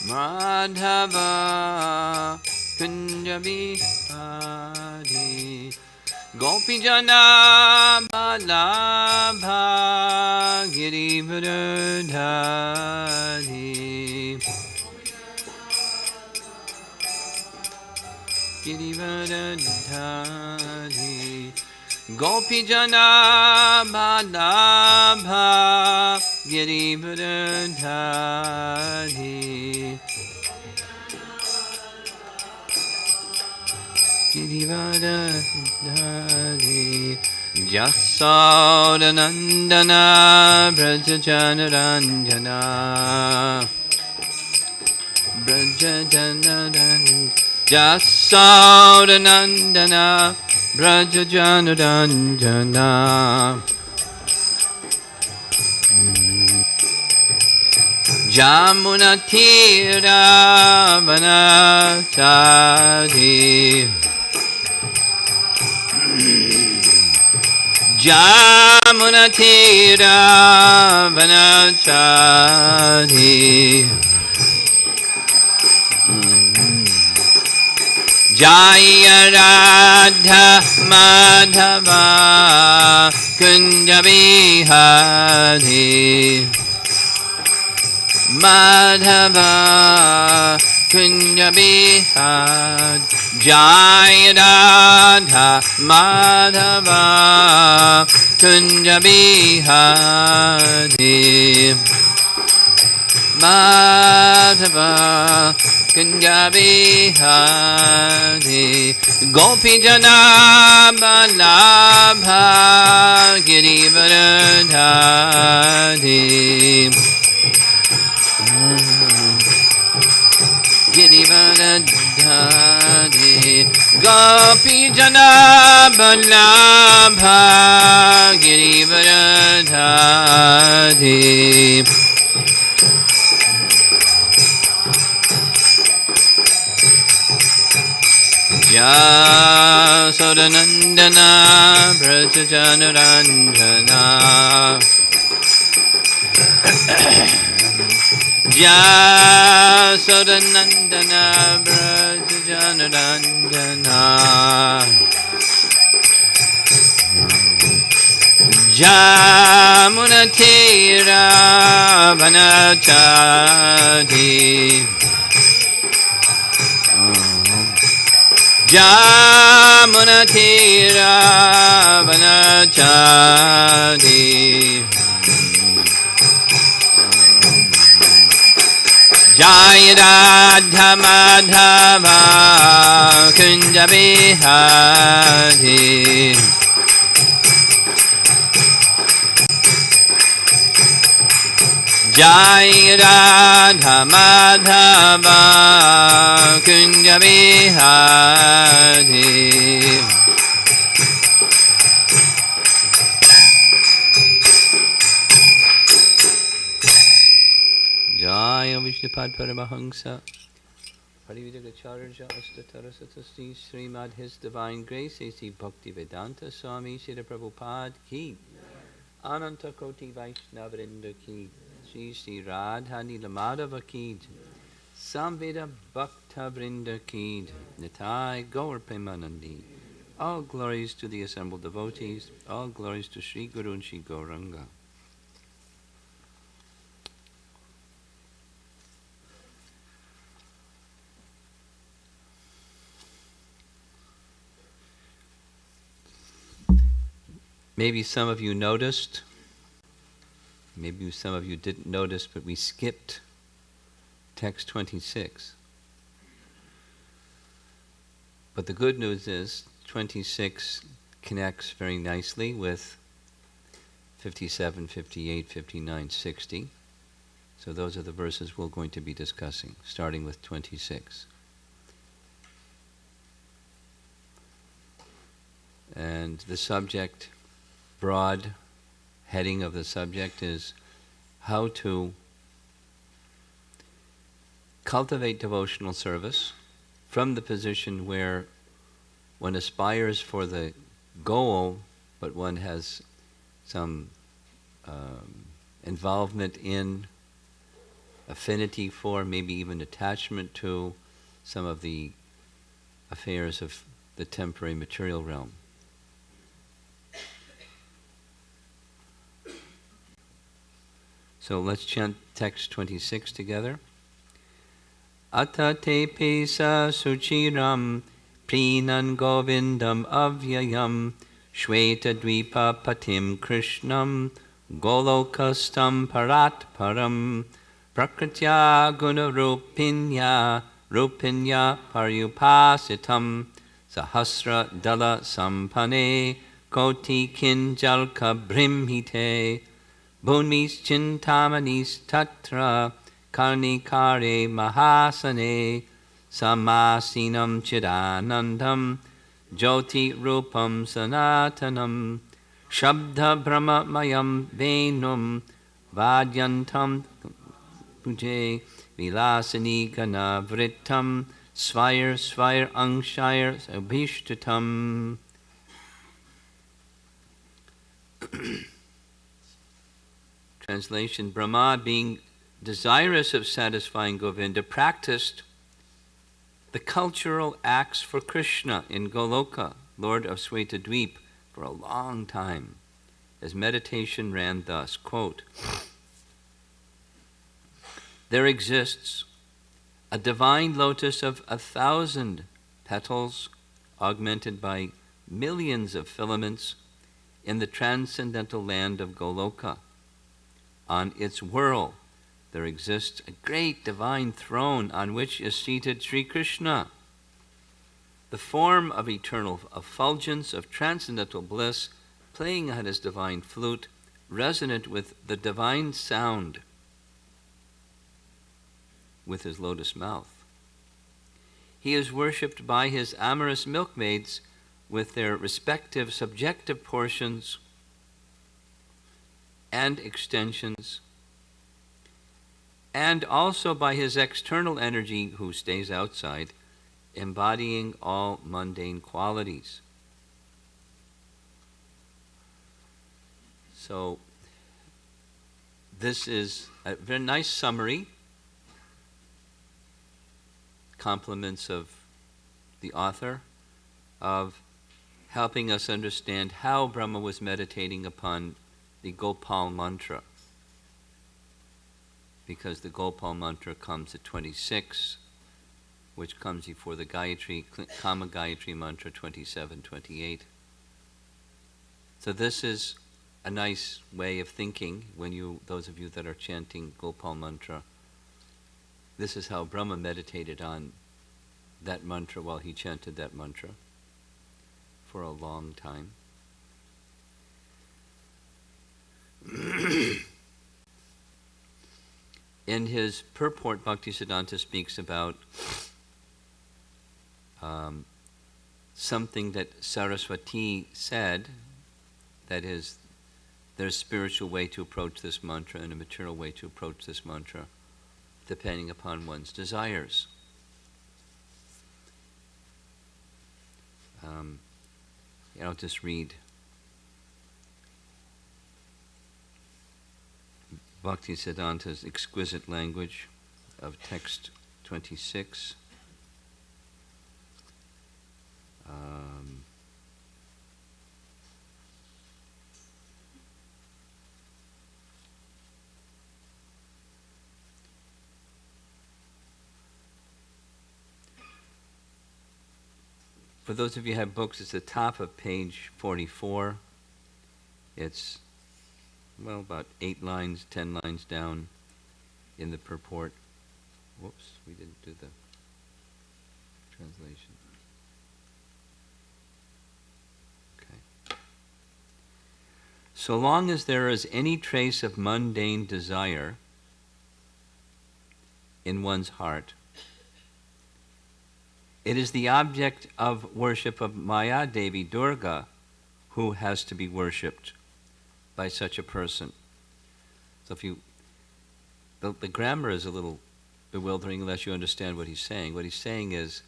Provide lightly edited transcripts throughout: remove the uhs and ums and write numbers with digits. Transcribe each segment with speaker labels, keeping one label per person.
Speaker 1: Madhava Kunja Bihari Gopijana Balabha Girivardhari Girivardhari Gopijana Balabha Girivardhari Girivardhari Jasodanandana Brajajanaranjana Brajajanaran Jasodanandana Brajajanaranjana Jamunatira Vanachari Jamunatira Vanachari Jaya Radha Madhava Kunja Bihari Madhava Kunja Bihari Jaya Radha Madhava Kunja Bihari Madhava Kunja Bihari Gopijana Balabha Girivardhari Girivardhari Gopijana Balabha Girivardhari Jasodanandana Brajajanaranjana Jasodanandana Brajajanaranjana Jamunatira Vanachari Jamunatira Vanachari Jaya Radha Madhava Kunja Bihari Jaya Radha Madhava Kunja Bihari Jaya Vishnupad Paramahamsa Parividagacharya Astatarasatasti Srimad His Divine Grace A.C. Bhaktivedanta Swami Srila Prabhupada Ki Ananta Koti Vaishnavrinda Ki Shri Shri Radha Nilamadava Ki Samveda Bhakta Vrinda Ki Nitai Gaur Premanandi. All glories to the assembled devotees, all glories to Sri Guru and Sri Gauranga. Maybe some of you noticed, maybe some of you didn't notice, but we skipped text 26. But the good news is 26 connects very nicely with 57, 58, 59, 60. So those are the verses we're going to be discussing, starting with 26. And the subject, broad heading of the subject is how to cultivate devotional service from the position where one aspires for the goal, but one has some involvement in affinity for, maybe even attachment to some of the affairs of the temporary material realm. So let's chant text 26 together. Ata te pesa suchiram prinan govindam avyayam shweta dvipa patim krishnam golokastam parat param prakritya guna rupinya paryupasitam sahasra dala sampane koti kinjalka brimhite Bhunmis chintamanis tatra karnikare mahasane samasinam chidanandam jyoti rupam sanatanam shabda brahmamayam venum vadyantam puje vilasani ganavritam svayar angshayar abhishtatam. Translation: Brahma, being desirous of satisfying Govinda, practiced the cultural acts for Krishna in Goloka, Lord of Swetadweep, for a long time. His meditation ran thus, quote, "There exists a divine lotus of 1,000 petals, augmented by millions of filaments, in the transcendental land of Goloka. On its whirl, there exists a great divine throne on which is seated Sri Krishna, the form of eternal effulgence of transcendental bliss, playing on his divine flute, resonant with the divine sound with his lotus mouth. He is worshipped by his amorous milkmaids with their respective subjective portions and extensions, and also by his external energy, who stays outside, embodying all mundane qualities." So this is a very nice summary, compliments of the author, of helping us understand how Brahma was meditating upon the Gopal mantra, because the Gopal mantra comes at 26, which comes before the Gayatri, Kama Gayatri mantra 27, 28. So this is a nice way of thinking when those of you that are chanting Gopal mantra, this is how Brahma meditated on that mantra while he chanted that mantra for a long time. In his purport, Bhaktisiddhanta speaks about something that Saraswati said, that is, there's a spiritual way to approach this mantra and a material way to approach this mantra, depending upon one's desires. I'll just read Bhaktisiddhanta's exquisite language of text 26. For those of you who have books, it's the top of page 44. It's, well, about 8 lines, 10 lines down in the purport. Whoops, we didn't do the translation. Okay. So long as there is any trace of mundane desire in one's heart, it is the object of worship of Maya Devi Durga who has to be worshipped by such a person. So if you, the grammar is a little bewildering unless you understand what he's saying. What he's saying is,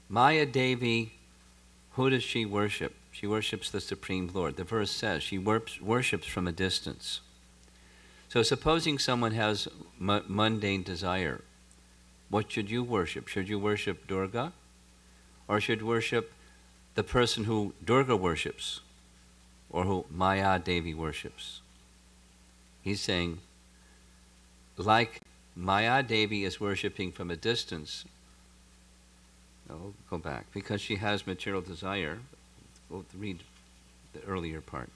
Speaker 1: Maya Devi, who does she worship? She worships the Supreme Lord. The verse says she worships from a distance. So supposing someone has mundane desire, what should you worship? Should you worship Durga? Or should you worship the person who Durga worships? Or who Maya Devi worships? He's saying, like Maya Devi is worshipping from a distance. No, go back. Because she has material desire. We'll read the earlier part.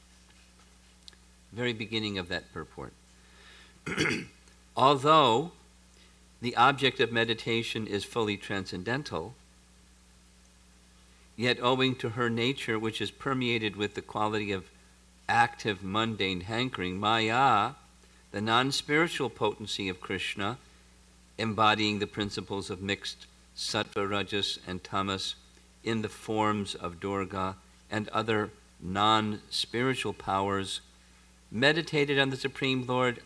Speaker 1: Very beginning of that purport. Although the object of meditation is fully transcendental, yet owing to her nature, which is permeated with the quality of active mundane hankering, Maya, the non-spiritual potency of Krishna, embodying the principles of mixed sattva, rajas, and tamas in the forms of Durga and other non-spiritual powers, meditated on the Supreme Lord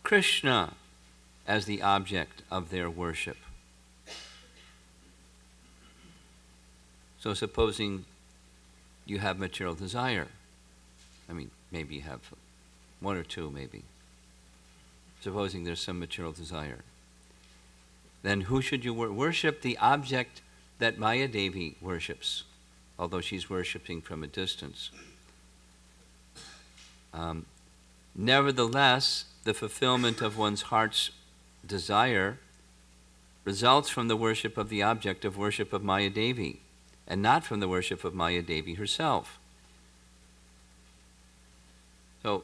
Speaker 1: Krishna as the object of their worship. So supposing you have material desire, maybe you have one or two, maybe. Supposing there's some material desire, then who should you worship? The object that Maya Devi worships, although she's worshipping from a distance. Nevertheless, the fulfillment of one's heart's desire results from the worship of the object of worship of Maya Devi, and not from the worship of Maya Devi herself. So,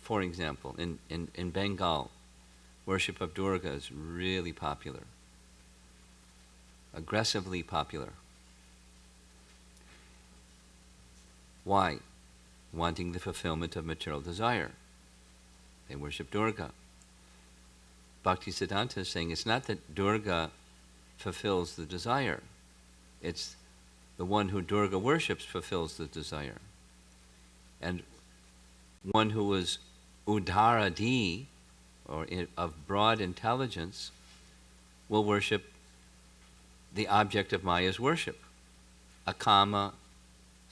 Speaker 1: for example, in Bengal, worship of Durga is really popular, aggressively popular. Why? Wanting the fulfillment of material desire. They worship Durga. Bhaktisiddhanta is saying it's not that Durga fulfills the desire. It's the one who Durga worships fulfills the desire. And one who is udaradi, or of broad intelligence, will worship the object of Maya's worship. Akama,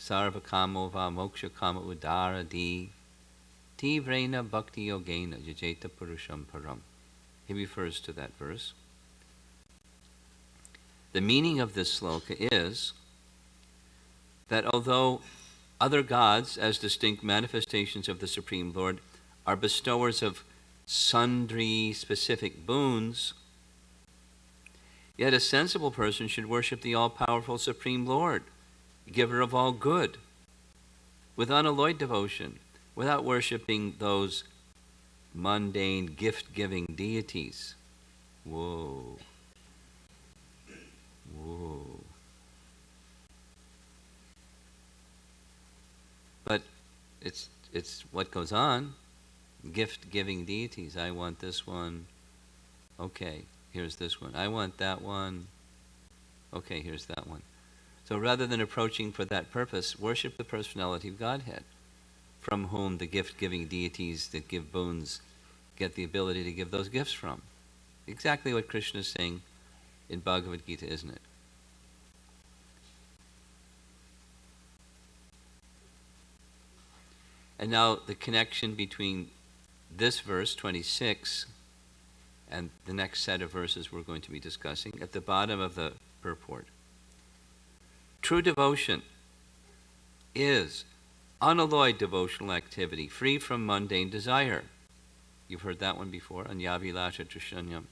Speaker 1: sarvakamo va moksha kama udaradi, tivrena bhakti yogena yajeta purusham param. He refers to that verse. The meaning of this sloka is that although other gods, as distinct manifestations of the Supreme Lord, are bestowers of sundry specific boons, yet a sensible person should worship the all-powerful Supreme Lord, giver of all good, with unalloyed devotion, without worshiping those mundane gift-giving deities. Whoa. Whoa. But it's what goes on. Gift-giving deities. I want this one. Okay, here's this one. I want that one. Okay, here's that one. So rather than approaching for that purpose, worship the personality of Godhead, from whom the gift-giving deities that give boons get the ability to give those gifts from. Exactly what Krishna is saying in Bhagavad Gita, isn't it? And now the connection between this verse, 26, and the next set of verses we're going to be discussing at the bottom of the purport. True devotion is unalloyed devotional activity, free from mundane desire. You've heard that one before, Anyavilasha Trishanyam.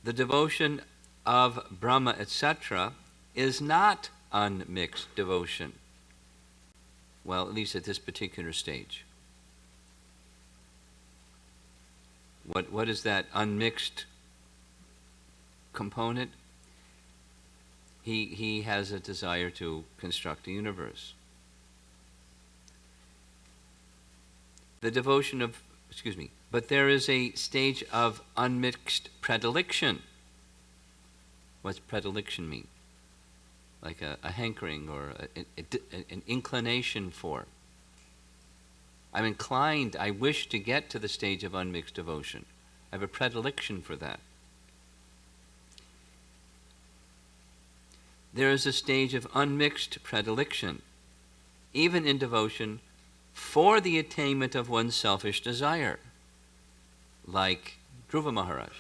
Speaker 1: The devotion of Brahma, etc., is not unmixed devotion. Well, at least at this particular stage. What is that unmixed component? He has a desire to construct a universe. The devotion of, but there is a stage of unmixed predilection. What's predilection mean? Like a hankering or an inclination for. I'm inclined, I wish to get to the stage of unmixed devotion. I have a predilection for that. There is a stage of unmixed predilection. even in devotion, for the attainment of one's selfish desire. Like Dhruva Maharaj.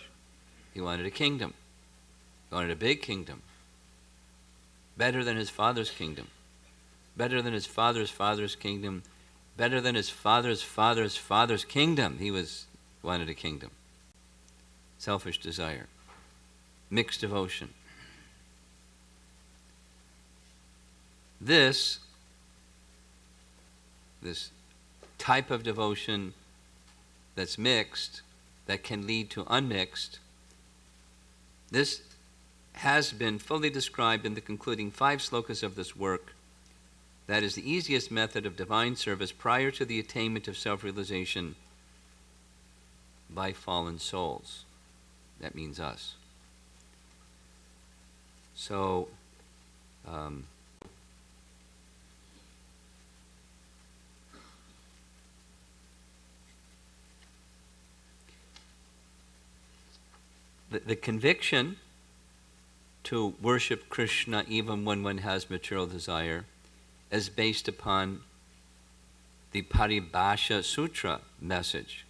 Speaker 1: He wanted a kingdom. He wanted a big kingdom. Better than his father's kingdom. Better than his father's father's kingdom. Better than his father's father's father's kingdom. He wanted a kingdom. Selfish desire. Mixed devotion. This type of devotion that's mixed, that can lead to unmixed, this has been fully described in the concluding 5 slokas of this work. That is the easiest method of divine service prior to the attainment of self-realization by fallen souls. That means us. So, the conviction to worship Krishna even when one has material desire is based upon the Paribhasha Sutra message,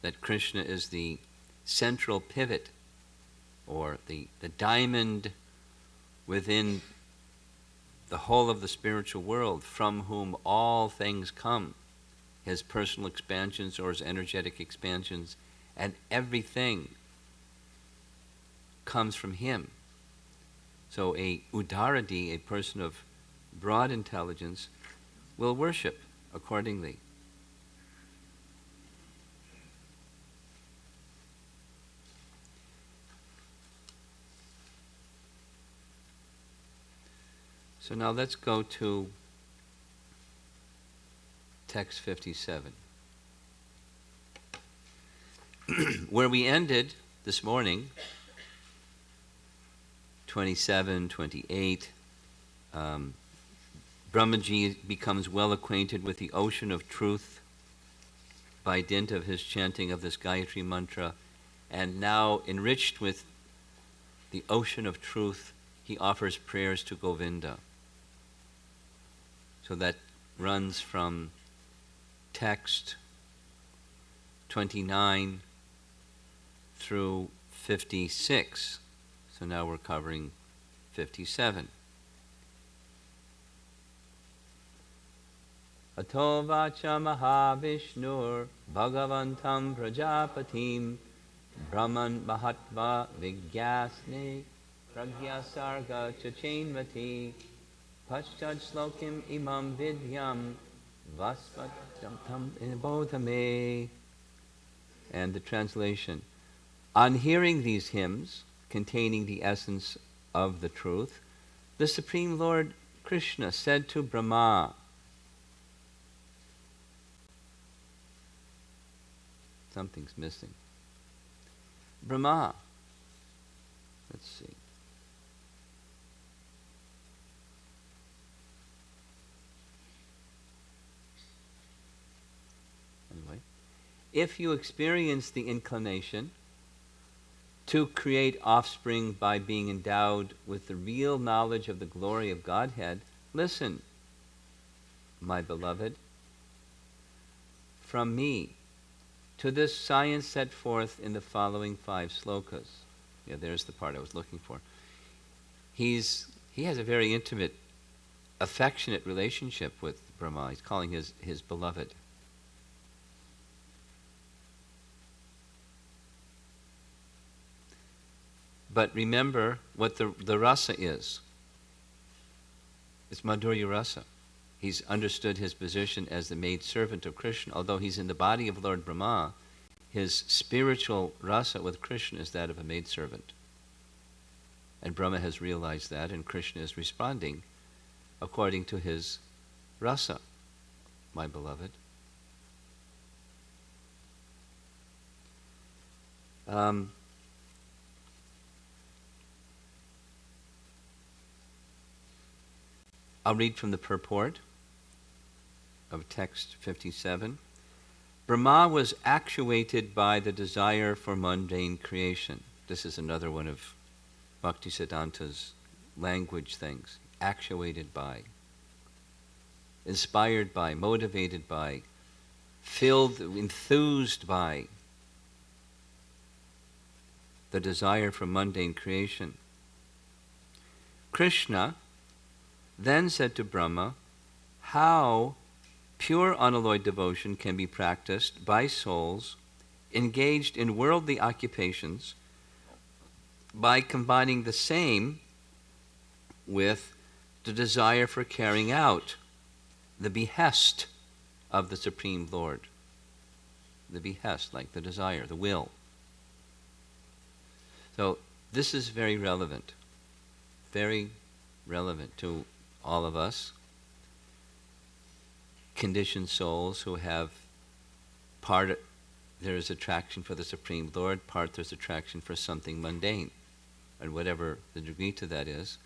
Speaker 1: that Krishna is the central pivot, or the diamond within the whole of the spiritual world, from whom all things come, his personal expansions or his energetic expansions, and everything comes from him. So a udaradi, a person of broad intelligence, will worship accordingly. So now let's go to text 57, where we ended this morning. 27, 28, Brahmaji becomes well acquainted with the ocean of truth by dint of his chanting of this Gayatri mantra, and now enriched with the ocean of truth, he offers prayers to Govinda. So that runs from text 29 through 56. So now we're covering 57. Ato vacha mahavishnur bhagavantam prajapatim brahman mahatva vigyasne pragyasarga chachainvati paschad slokim imam vidyam vaspatam bodhame. And the translation. On hearing these hymns, containing the essence of the truth, the Supreme Lord Krishna said to Brahma, something's missing. Brahma, let's see. Anyway, if you experience the inclination to create offspring by being endowed with the real knowledge of the glory of Godhead, listen, my beloved, from me to this science set forth in the following 5 slokas. Yeah, there's the part I was looking for. He has a very intimate, affectionate relationship with Brahma. He's calling his beloved. But remember what the rasa is. It's Madhurya rasa. He's understood his position as the maidservant of Krishna. Although he's in the body of Lord Brahma, his spiritual rasa with Krishna is that of a maidservant. And Brahma has realized that, and Krishna is responding according to his rasa, my beloved. I'll read from the purport of text 57. Brahma was actuated by the desire for mundane creation. This is another one of Bhaktisiddhanta's language things. Actuated by. inspired by, motivated by, filled, enthused by the desire for mundane creation. Krishna then said to Brahma how pure unalloyed devotion can be practiced by souls engaged in worldly occupations by combining the same with the desire for carrying out the behest of the Supreme Lord. The behest, like the desire, the will. So this is very relevant to all of us, conditioned souls who have part there is attraction for the Supreme Lord, part there's attraction for something mundane, and whatever the degree to that is.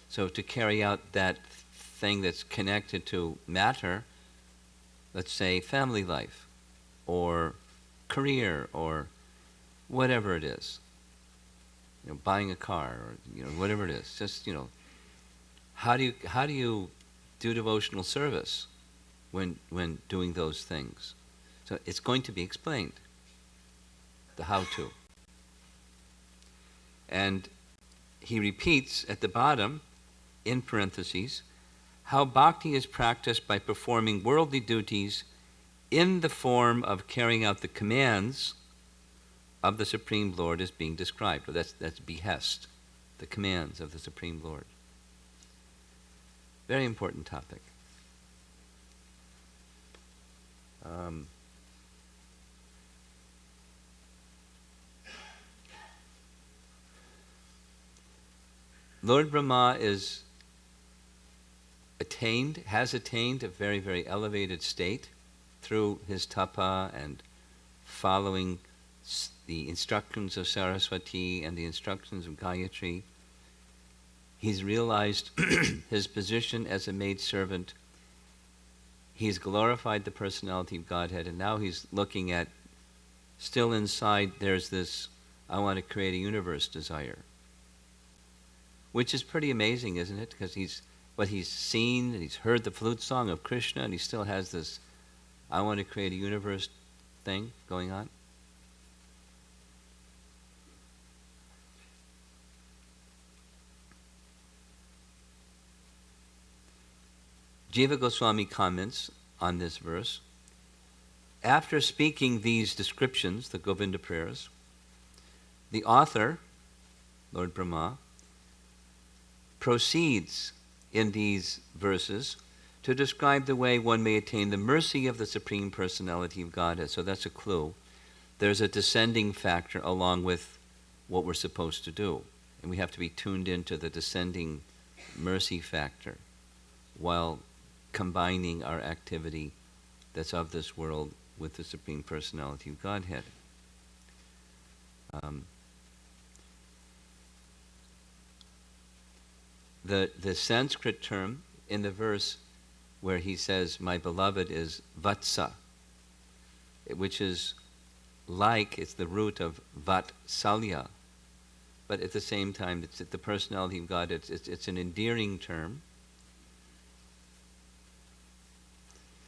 Speaker 1: So to carry out that thing that's connected to matter, let's say family life, or career, or whatever it is, buying a car, or whatever it is, just how do you do devotional service when doing those things? So it's going to be explained, the how to. And he repeats at the bottom, in parentheses, how bhakti is practiced by performing worldly duties in the form of carrying out the commands of the Supreme Lord is being described. Well, that's behest, the commands of the Supreme Lord. Very important topic. Lord Brahma has attained a very, very elevated state through his tapa and following the instructions of Saraswati and the instructions of Gayatri. He's realized his position as a maidservant. He's glorified the personality of Godhead, and now he's looking at, still inside, there's this, I want to create a universe desire. Which is pretty amazing, isn't it? Because he's seen and he's heard the flute song of Krishna, and he still has this, I want to create a universe thing going on. Jiva Goswami comments on this verse. After speaking these descriptions, the Govinda prayers, the author, Lord Brahma, proceeds in these verses to describe the way one may attain the mercy of the Supreme Personality of Godhead. So that's a clue. There's a descending factor along with what we're supposed to do. And we have to be tuned into the descending mercy factor while combining our activity that's of this world with the Supreme Personality of Godhead. The Sanskrit term in the verse where he says, my beloved, is vatsa, which is it's the root of vatsalya, but at the same time, it's the personality of God. It's an endearing term.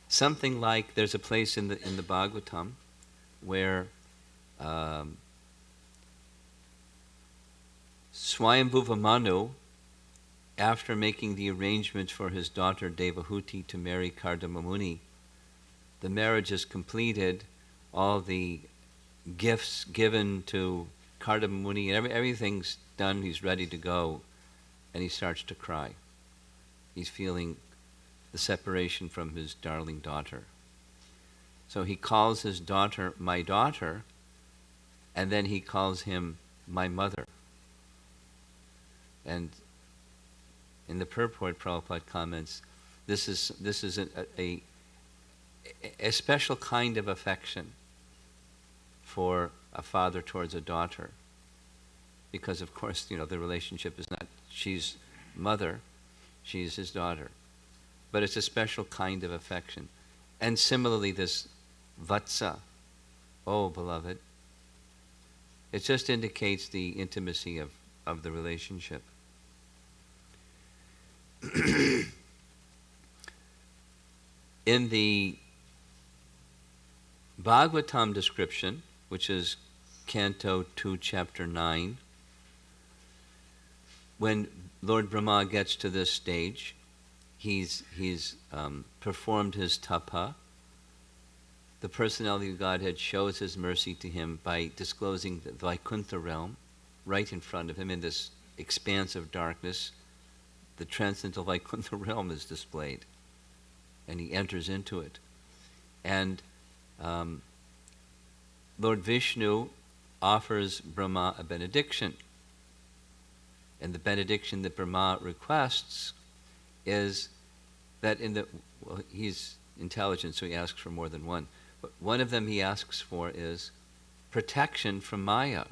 Speaker 1: Something like, there's a place in the Bhagavatam where Swayambhuva Manu, after making the arrangements for his daughter Devahuti to marry Kardama Muni, the marriage is completed, all the gifts given to Kardama Muni, everything's done, he's ready to go, and he starts to cry. He's feeling the separation from his darling daughter. So he calls his daughter, my daughter, and then he calls him, my mother. And in the purport, Prabhupada comments, this is a special kind of affection for a father towards a daughter, because of course, the relationship is not, she's mother, she's his daughter, but it's a special kind of affection. And similarly, this vatsa, oh beloved, it just indicates the intimacy of the relationship. In the Bhagavatam description, which is Canto 2, Chapter 9, when Lord Brahma gets to this stage, he's performed his tapa. The personality of Godhead shows his mercy to him by disclosing the Vaikuntha realm right in front of him in this expanse of darkness. The transcendental Vaikuntha realm is displayed, and he enters into it. And Lord Vishnu offers Brahma a benediction. And the benediction that Brahma requests is that he's intelligent, so he asks for more than one. But one of them he asks for is protection from Maya.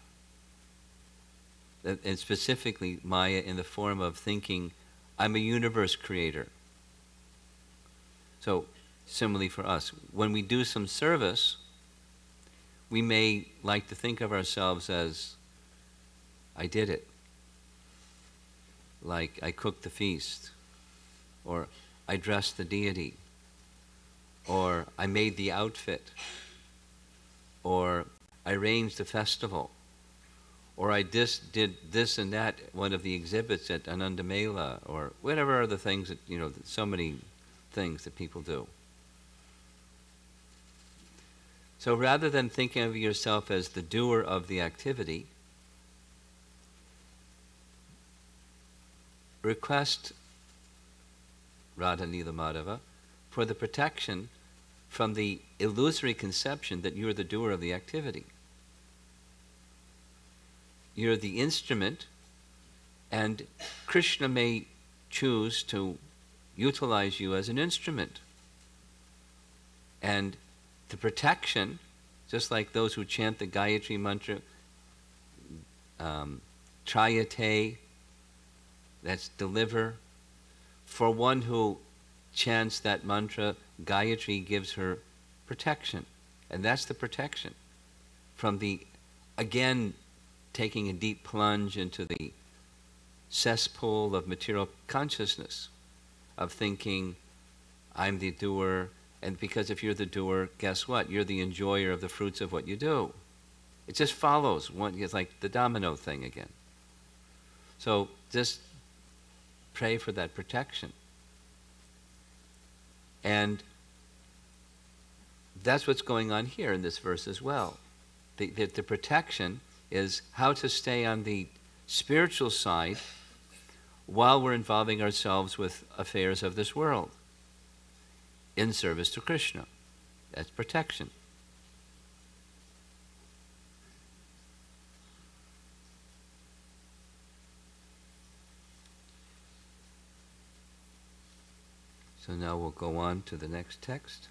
Speaker 1: And specifically Maya in the form of thinking, I'm a universe creator. So similarly for us, when we do some service, we may like to think of ourselves as, I did it. Like I cooked the feast, or I dressed the deity, or I made the outfit, or I arranged the festival, or I did this and that, one of the exhibits at Ananda Mela, or whatever are the things that, so many things that people do. So rather than thinking of yourself as the doer of the activity, request Radha Nila Madhava for the protection from the illusory conception that you're the doer of the activity. You're the instrument, and Krishna may choose to utilize you as an instrument. And the protection, just like those who chant the Gayatri mantra, Trayate, that's deliver. For one who chants that mantra, Gayatri gives her protection. And that's the protection from again, taking a deep plunge into the cesspool of material consciousness, of thinking, I'm the doer. And because if you're the doer, guess what? You're the enjoyer of the fruits of what you do. It just follows. It's like the domino thing again. So just pray for that protection. And that's what's going on here in this verse as well. The protection is how to stay on the spiritual side while we're involving ourselves with affairs of this world in service to Krishna. That's protection. So now we'll go on to the next text.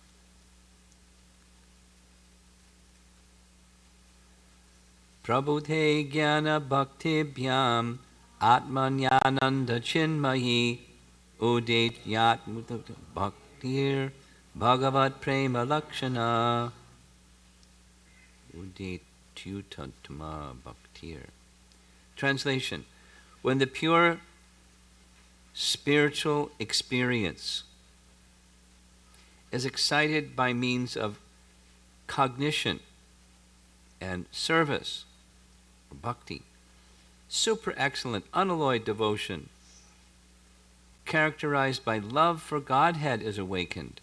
Speaker 1: Prabhute jnana bhaktibhyam atmanyananda chinmayi udit yat bhaktir bhagavat prema lakshana udit tyutantama bhaktir. Translation: when the pure spiritual experience is excited by means of cognition and service, or bhakti, super excellent, unalloyed devotion, characterized by love for Godhead, is awakened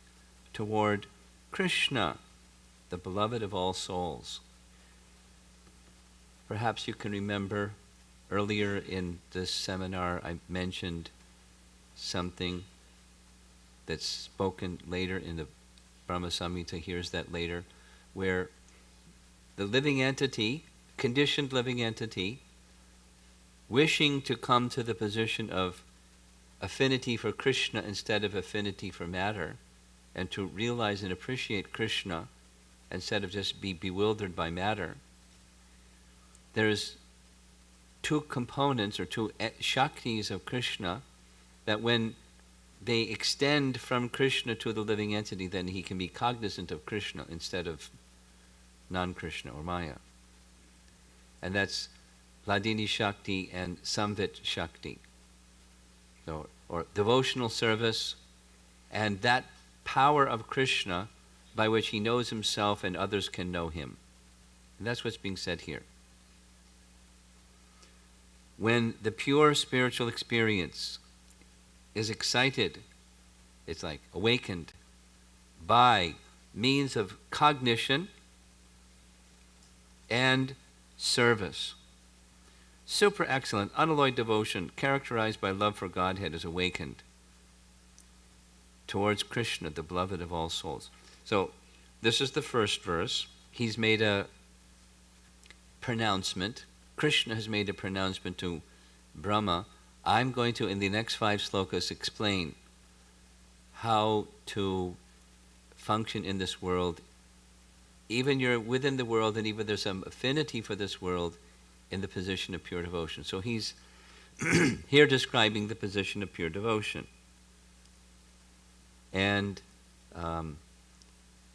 Speaker 1: toward Krishna, the beloved of all souls. Perhaps you can remember earlier in this seminar I mentioned something that's spoken later in the Brahma Samhita, here's that later, where the living entity, conditioned living entity, wishing to come to the position of affinity for Krishna instead of affinity for matter, and to realize and appreciate Krishna instead of just be bewildered by matter, there's two components or two shaktis of Krishna that when they extend from Krishna to the living entity, then he can be cognizant of Krishna instead of non-Krishna or Maya. And that's Hladini Shakti and Samvit Shakti. So, or devotional service, and that power of Krishna by which he knows himself and others can know him. And that's what's being said here. When the pure spiritual experience is excited, it's like awakened by means of cognition and service. Super excellent, unalloyed devotion characterized by love for Godhead is awakened towards Krishna, the beloved of all souls. So this is the first verse. He's made a pronouncement. Krishna has made a pronouncement to Brahma. I'm going to, in the next 5 slokas, explain how to function in this world. Even you're within the world, and even there's some affinity for this world in the position of pure devotion. So he's here describing the position of pure devotion. And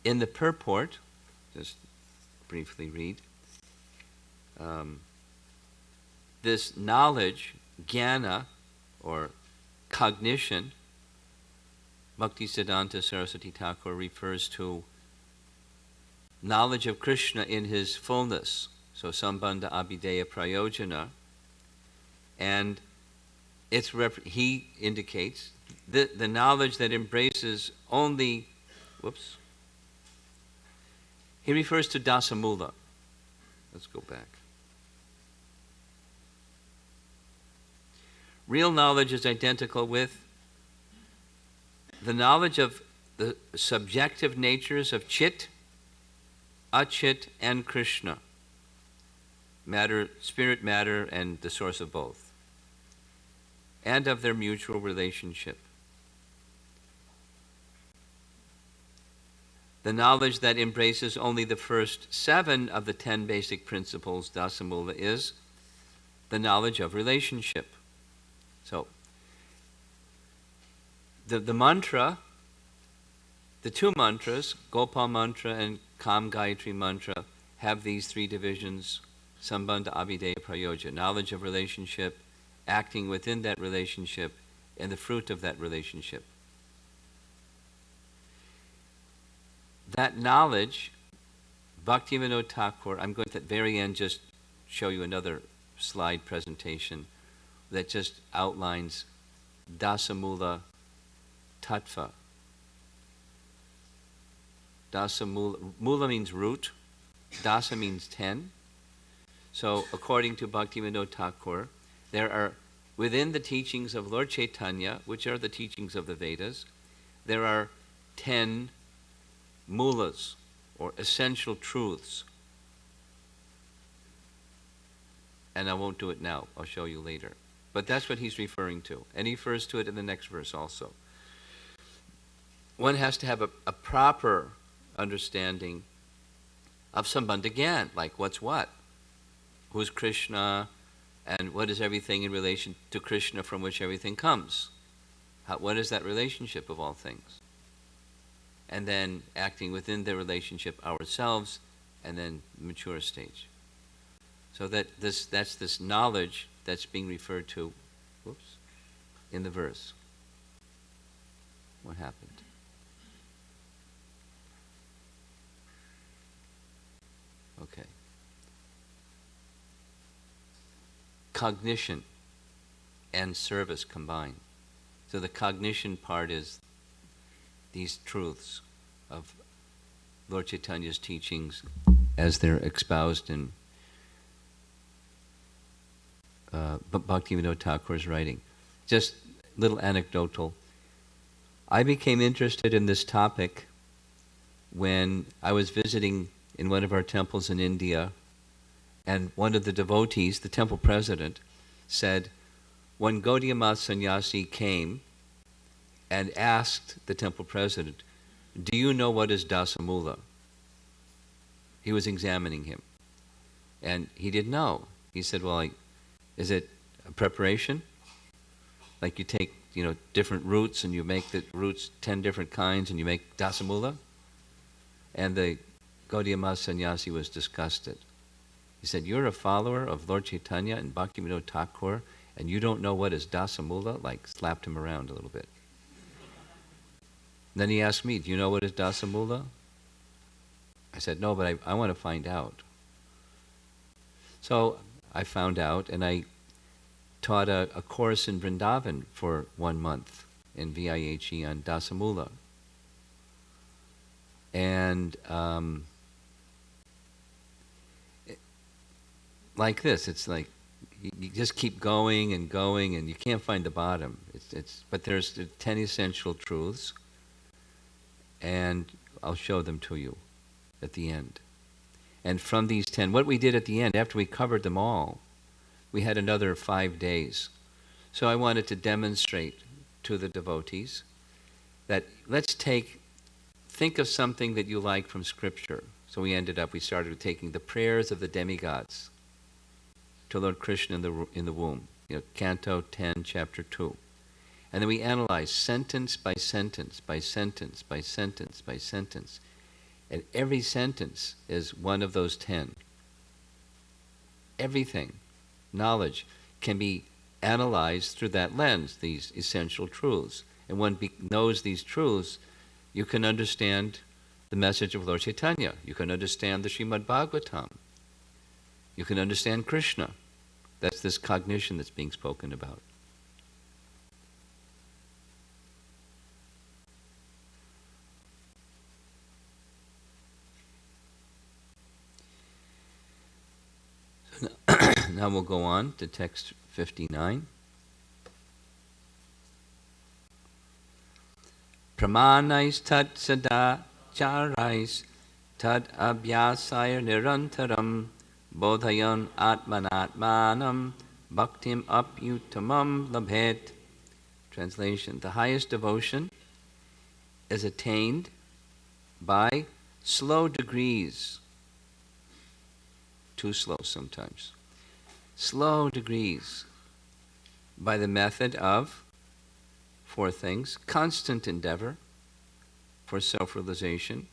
Speaker 1: in the purport, just briefly read, this knowledge, jnana, or cognition, Bhaktisiddhanta Saraswati Thakur refers to knowledge of Krishna in his fullness, so sambandha abhideya prayojana, and he indicates the knowledge that embraces only, he refers to dasamula. Let's go back. Real knowledge is identical with the knowledge of the subjective natures of Chit, Achit, and Krishna. Matter, spirit, matter, and the source of both. And of their mutual relationship. The knowledge that embraces only the first 7 of the 10 basic principles, dasamula, is the knowledge of relationship. So, the mantra, the 2 mantras, Gopal mantra and Kam Gayatri mantra, have these 3 divisions, sambandha abhideya prayoja, knowledge of relationship, acting within that relationship, and the fruit of that relationship. That knowledge, Bhaktivinoda Thakur, I'm going to at the very end just show you another slide presentation that just outlines dasamula tattva. Dasamula, mula means root, dasa means 10. So according to Bhaktivinoda Thakur, there are, within the teachings of Lord Chaitanya, which are the teachings of the Vedas, there are 10 mulas, or essential truths. And I won't do it now, I'll show you later. But that's what he's referring to, and he refers to it in the next verse also. One has to have a proper understanding of sambandha gyan, like what's what, who's Krishna, and what is everything in relation to Krishna from which everything comes. What is that relationship of all things? And then acting within the relationship ourselves, and then mature stage. So that's this knowledge that's being referred to, in the verse. What happened? Okay. Cognition and service combined. So the cognition part is these truths of Lord Chaitanya's teachings as they're espoused in Bhaktivinoda Thakur's writing. Just little anecdotal. I became interested in this topic when I was visiting in one of our temples in India, and one of the devotees, the temple president, said, when Gaudiya Math Sannyasi came and asked the temple president, do you know what is dasamula? He was examining him. And he didn't know. He said, well, is it a preparation? Like you take, different roots and you make the roots 10 different kinds and you make dasamula? And the Gaudiya Math Sannyasi was disgusted. He said, you're a follower of Lord Chaitanya and Bhaktivinoda Thakur, and you don't know what is dasamula? Like slapped him around a little bit. Then he asked me, do you know what is Dasamula? I said, no, but I want to find out. So I found out, and I taught a course in Vrindavan for 1 month in VIHE on Dasamula. And like this, it's like you just keep going, and you can't find the bottom. But there's the 10 essential truths, and I'll show them to you at the end. And from these 10, what we did at the end, after we covered them all, we had another 5 days. So I wanted to demonstrate to the devotees that think of something that you like from Scripture. So we started with taking the prayers of the demigods to Lord Krishna in the womb, Canto 10, Chapter 2. And then we analyzed sentence by sentence, by sentence, by sentence, by sentence. And every sentence is one of those 10. Everything, knowledge, can be analyzed through that lens, these essential truths. And when one knows these truths, you can understand the message of Lord Chaitanya. You can understand the Srimad Bhagavatam. You can understand Krishna. That's this cognition that's being spoken about. Now we'll go on to text 59. Pramanais tat sada charais tad abhyasaya nirantaram bodhayan atmanatmanam bhaktim apyutamam labhet. Translation: the highest devotion is attained by slow degrees. Too slow sometimes. Slow degrees by the method of 4 things: constant endeavor for self-realization,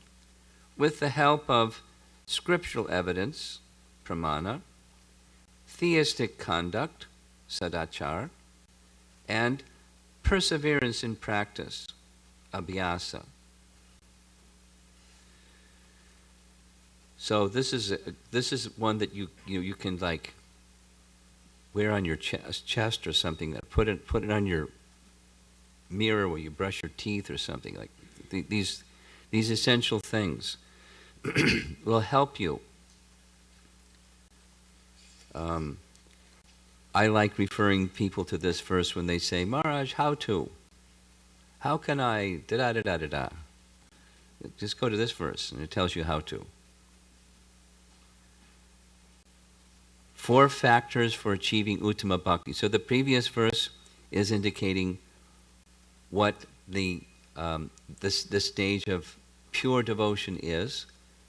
Speaker 1: with the help of scriptural evidence, pramana, theistic conduct, sadachar, and perseverance in practice, abhyasa. So this is one that you can like wear on your chest or something. That put it on your mirror where you brush your teeth or something like. These essential things will help you. I like referring people to this verse when they say, Maharaj, how to? How can I da-da-da-da-da-da? Just go to this verse and it tells you how to. 4 factors for achieving Uttama Bhakti. So the previous verse is indicating what the stage of pure devotion is,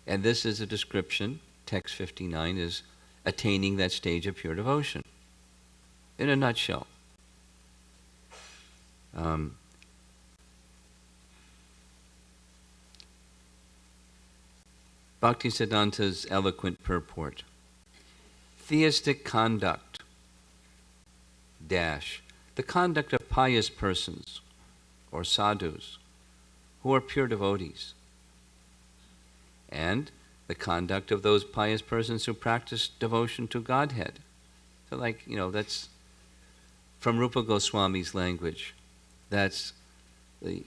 Speaker 1: and this is a description, text 59, is attaining that stage of pure devotion. In a nutshell. Bhaktisiddhanta's eloquent purport. Theistic conduct, the conduct of pious persons, or sadhus, who are pure devotees, and the conduct of those pious persons who practice devotion to Godhead. So that's from Rupa Goswami's language. That's the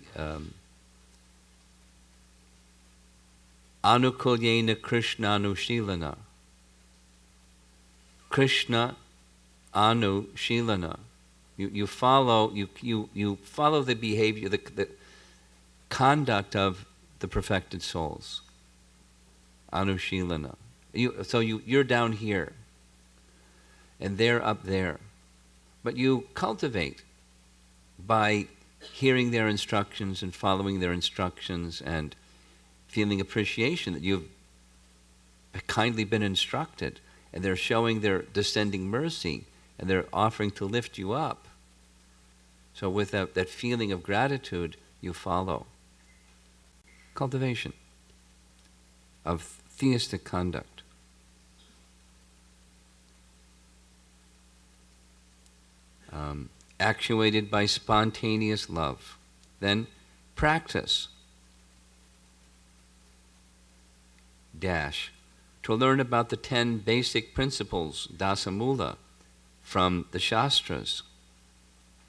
Speaker 1: Anukulyena Krishna Anushilana. Krishna Anushilana. You follow the behavior, the conduct of the perfected souls. Anushilana. You're down here, and they're up there. But you cultivate by hearing their instructions and following their instructions and feeling appreciation that you've kindly been instructed, and they're showing their descending mercy, and they're offering to lift you up. So with that feeling of gratitude, you follow. Cultivation of theistic conduct. Actuated by spontaneous love. Then practice dash, to learn about the 10 basic principles, dasamula, from the Shastras,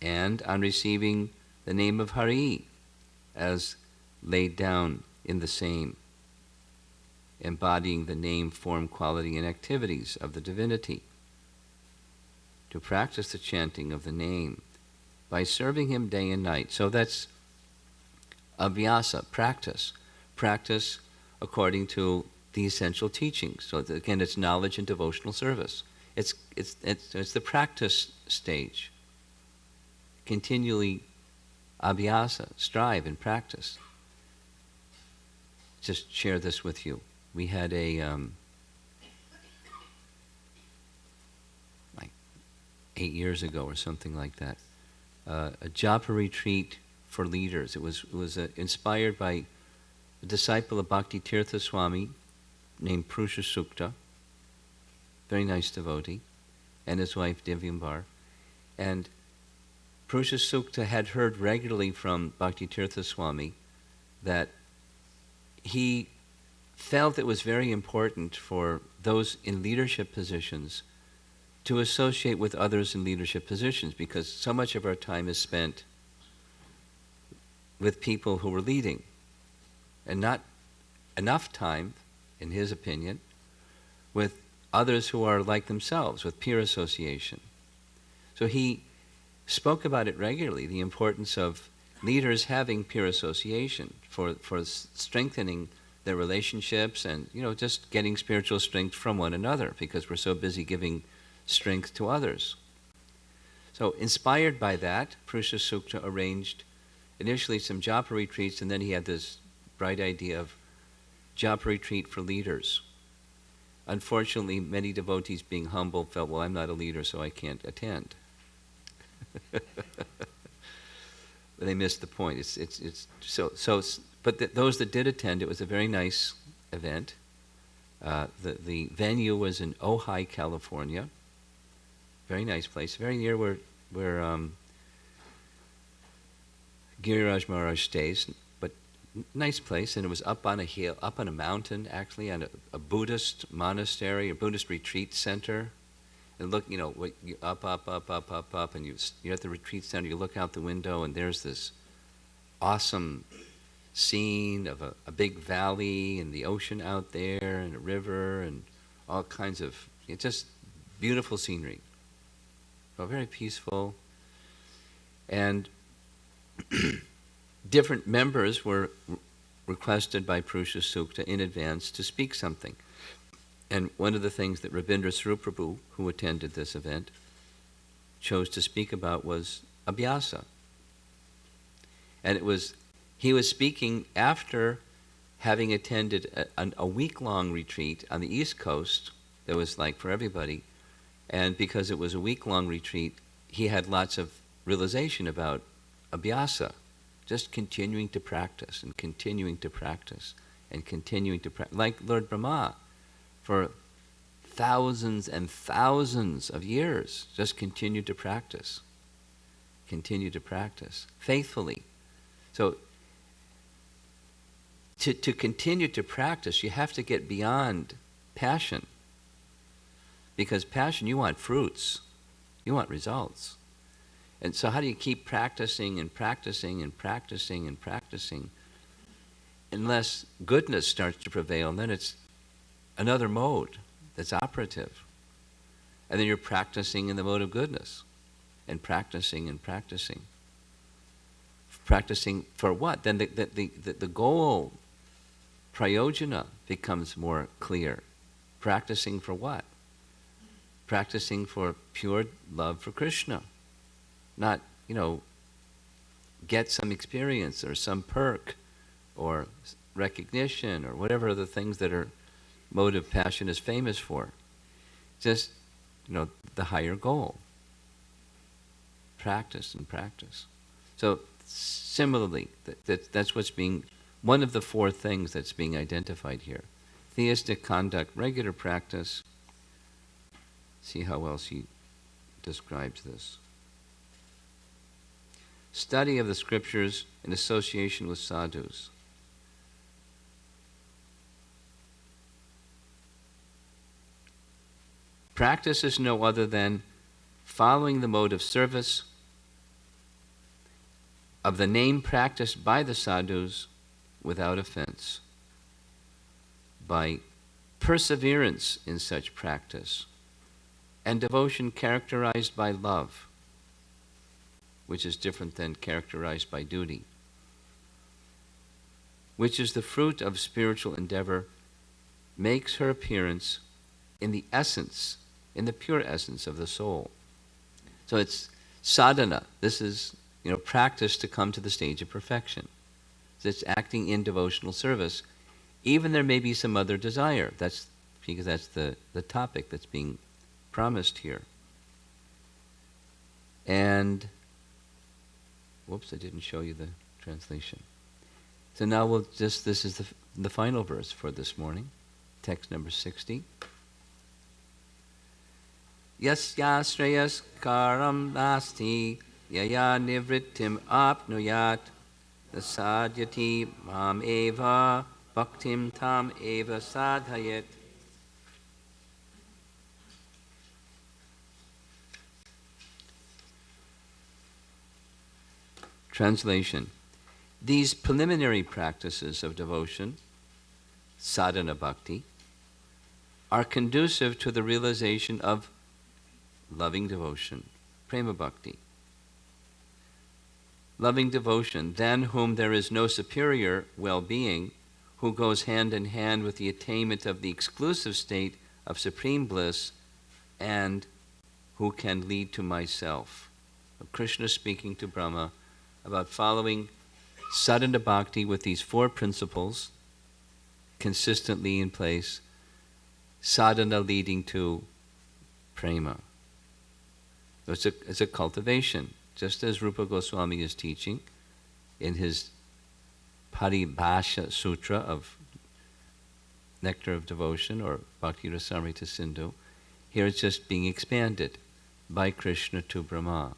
Speaker 1: and on receiving the name of Hari as laid down in the same, embodying the name, form, quality, and activities of the divinity, to practice the chanting of the name by serving him day and night. So that's abhyasa, practice. Practice according to the essential teachings. So again, it's knowledge and devotional service. It's the practice stage. Continually abhyasa, strive and practice. Just share this with you. We had a like 8 years ago or something like that, a japa retreat for leaders. It was inspired by a disciple of Bhakti Tirtha Swami named Purusha Sukta, very nice devotee, and his wife Divyambar. And Purusha Sukta had heard regularly from Bhakti Tirtha Swami that he felt it was very important for those in leadership positions to associate with others in leadership positions, because so much of our time is spent with people who were leading, and not enough time, in his opinion, with others who are like themselves, with peer association. So he spoke about it regularly, the importance of leaders having peer association for strengthening their relationships and, just getting spiritual strength from one another, because we're so busy giving strength to others. So inspired by that, Purusha Sukta arranged initially some japa retreats, and then he had this bright idea of japa retreat for leaders. Unfortunately, many devotees, being humble, felt, well, I'm not a leader, so I can't attend. But they missed the point. But those that did attend, it was a very nice event. The venue was in Ojai, California. Very nice place, very near where Giriraj Maharaj stays. But nice place, and it was up on a hill, up on a mountain, actually, on a Buddhist monastery, a Buddhist retreat center. And look, up, and you're at the retreat center. You look out the window, and there's this awesome scene of a big valley and the ocean out there and a river and all kinds of, it's just beautiful scenery. So very peaceful. And different members were requested by Purusha Sukta in advance to speak something. And one of the things that Rabindra Saruprabhu, who attended this event, chose to speak about was abhyasa. And he was speaking after having attended a week-long retreat on the East Coast that was like for everybody. And because it was a week-long retreat, he had lots of realization about abhyasa, just continuing to practice and continuing to practice and continuing to practice. Like Lord Brahma, for thousands and thousands of years, just continued to practice faithfully. So to continue to practice, you have to get beyond passion. Because passion, you want fruits, you want results. And so how do you keep practicing and practicing and practicing and practicing unless goodness starts to prevail? And then it's another mode that's operative. And then you're practicing in the mode of goodness, and practicing and practicing. Practicing for what? Then the goal, prayojana, becomes more clear. Practicing for what? Practicing for pure love for Krishna. Not, get some experience or some perk or recognition or whatever the things that our mode of passion is famous for. Just, the higher goal. Practice and practice. So similarly, that's what's being, one of the 4 things that's being identified here. Theistic conduct, regular practice. See how else he describes this. Study of the scriptures in association with sadhus. Practice is no other than following the mode of service of the name practiced by the sadhus without offense, by perseverance in such practice, and devotion characterized by love, which is different than characterized by duty, which is the fruit of spiritual endeavor, makes her appearance in the essence, in the pure essence of the soul. So it's sadhana. This is, practice to come to the stage of perfection. So it's acting in devotional service. Even there may be some other desire. That's because that's the topic that's being promised here. And, whoops, I didn't show you the translation. So now this is the final verse for this morning, text number 60. Yasya shreyas karam nasti yaya nivrittim apnuyat sadyati mam eva bhaktim tam eva sadhayet. Translation. These preliminary practices of devotion, sadhana bhakti, are conducive to the realization of loving devotion, prema bhakti. Loving devotion, than whom there is no superior well-being, who goes hand in hand with the attainment of the exclusive state of supreme bliss, and who can lead to myself. Krishna speaking to Brahma about following sadhana bhakti with these four principles consistently in place, sadhana leading to prema. So it's a cultivation, just as Rupa Goswami is teaching in his Paribhasha Sutra of Nectar of Devotion, or Bhakti Rasamrita Sindhu. Here it's just being expanded by Krishna to Brahma.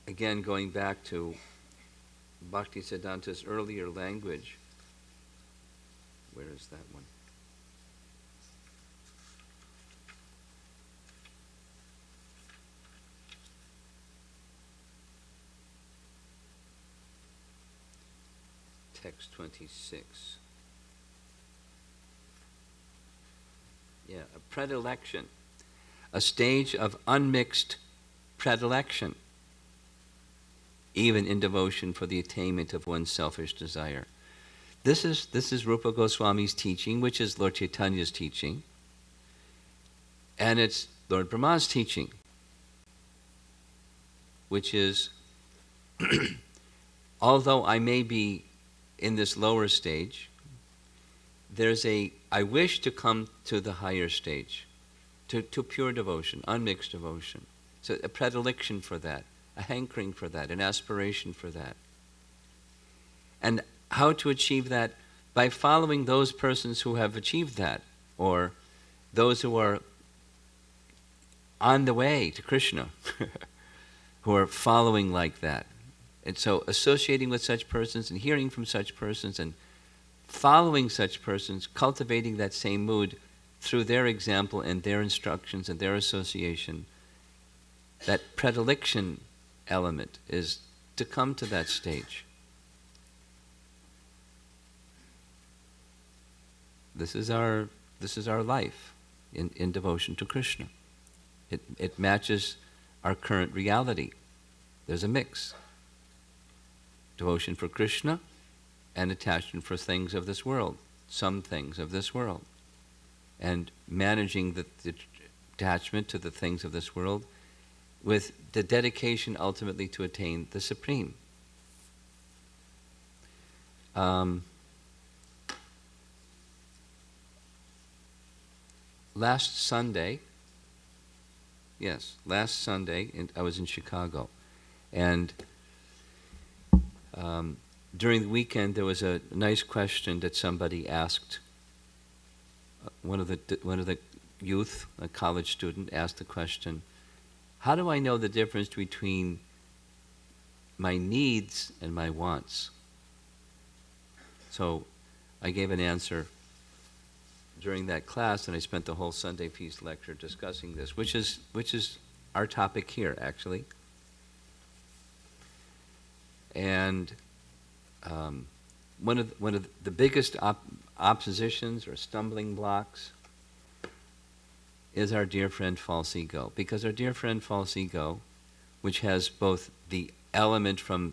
Speaker 1: Again, going back to Bhakti Siddhanta's earlier language, where is that one? Text 26. Yeah, a predilection, a stage of unmixed predilection, even in devotion for the attainment of one's selfish desire. This is Rupa Goswami's teaching, which is Lord Chaitanya's teaching, and it's Lord Brahma's teaching, which is, although I may be in this lower stage, I wish to come to the higher stage, to pure devotion, unmixed devotion. So a predilection for that, a hankering for that, an aspiration for that. And how to achieve that? By following those persons who have achieved that, or those who are on the way to Krishna, who are following like that. And so associating with such persons and hearing from such persons and following such persons, cultivating that same mood through their example and their instructions and their association, that predilection element is to come to that stage. This is our life in devotion to Krishna. It matches our current reality. There's a mix. Devotion for Krishna and attachment for things of this world, some things of this world. And managing the attachment to the things of this world with the dedication ultimately to attain the Supreme. Last Sunday, I was in Chicago, and during the weekend there was a nice question that somebody asked. One of the youth, a college student, asked the question, how do I know the difference between my needs and my wants? So I gave an answer during that class, and I spent the whole Sunday Feast lecture discussing this, which is our topic here, actually. And one of the biggest oppositions or stumbling blocks is our dear friend false ego, because our dear friend false ego, which has both the element from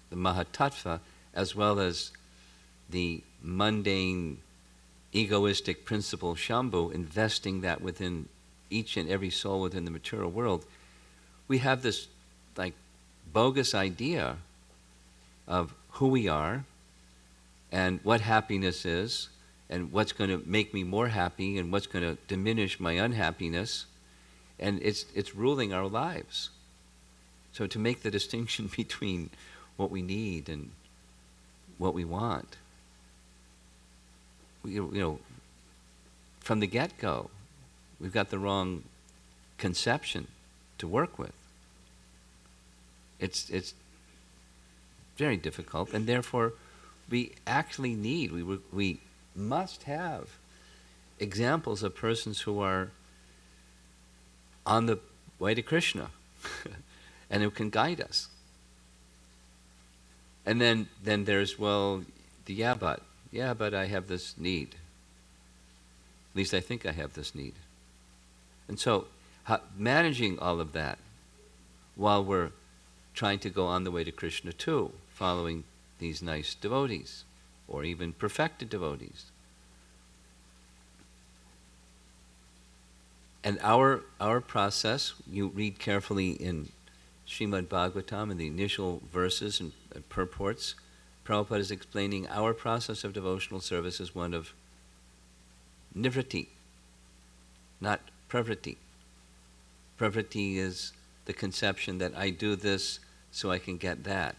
Speaker 1: the Mahatattva as well as the mundane egoistic principle Shambhu, investing that within each and every soul within the material world, we have this like bogus idea of who we are and what happiness is and what's going to make me more happy and what's going to diminish my unhappiness, and it's ruling our lives. So to make the distinction between what we need and what we want, from the get-go, we've got the wrong conception to work with. It's very difficult, and therefore we actually need, we must have examples of persons who are on the way to Krishna and who can guide us. And then there's, well, yeah, but I have this need. At least I think I have this need. And so managing all of that while we're trying to go on the way to Krishna too, following these nice devotees, or even perfected devotees. And our process, you read carefully in Srimad Bhagavatam in the initial verses and purports, Prabhupada is explaining our process of devotional service is one of nivritti, not pravritti. Pravritti is the conception that I do this so I can get that.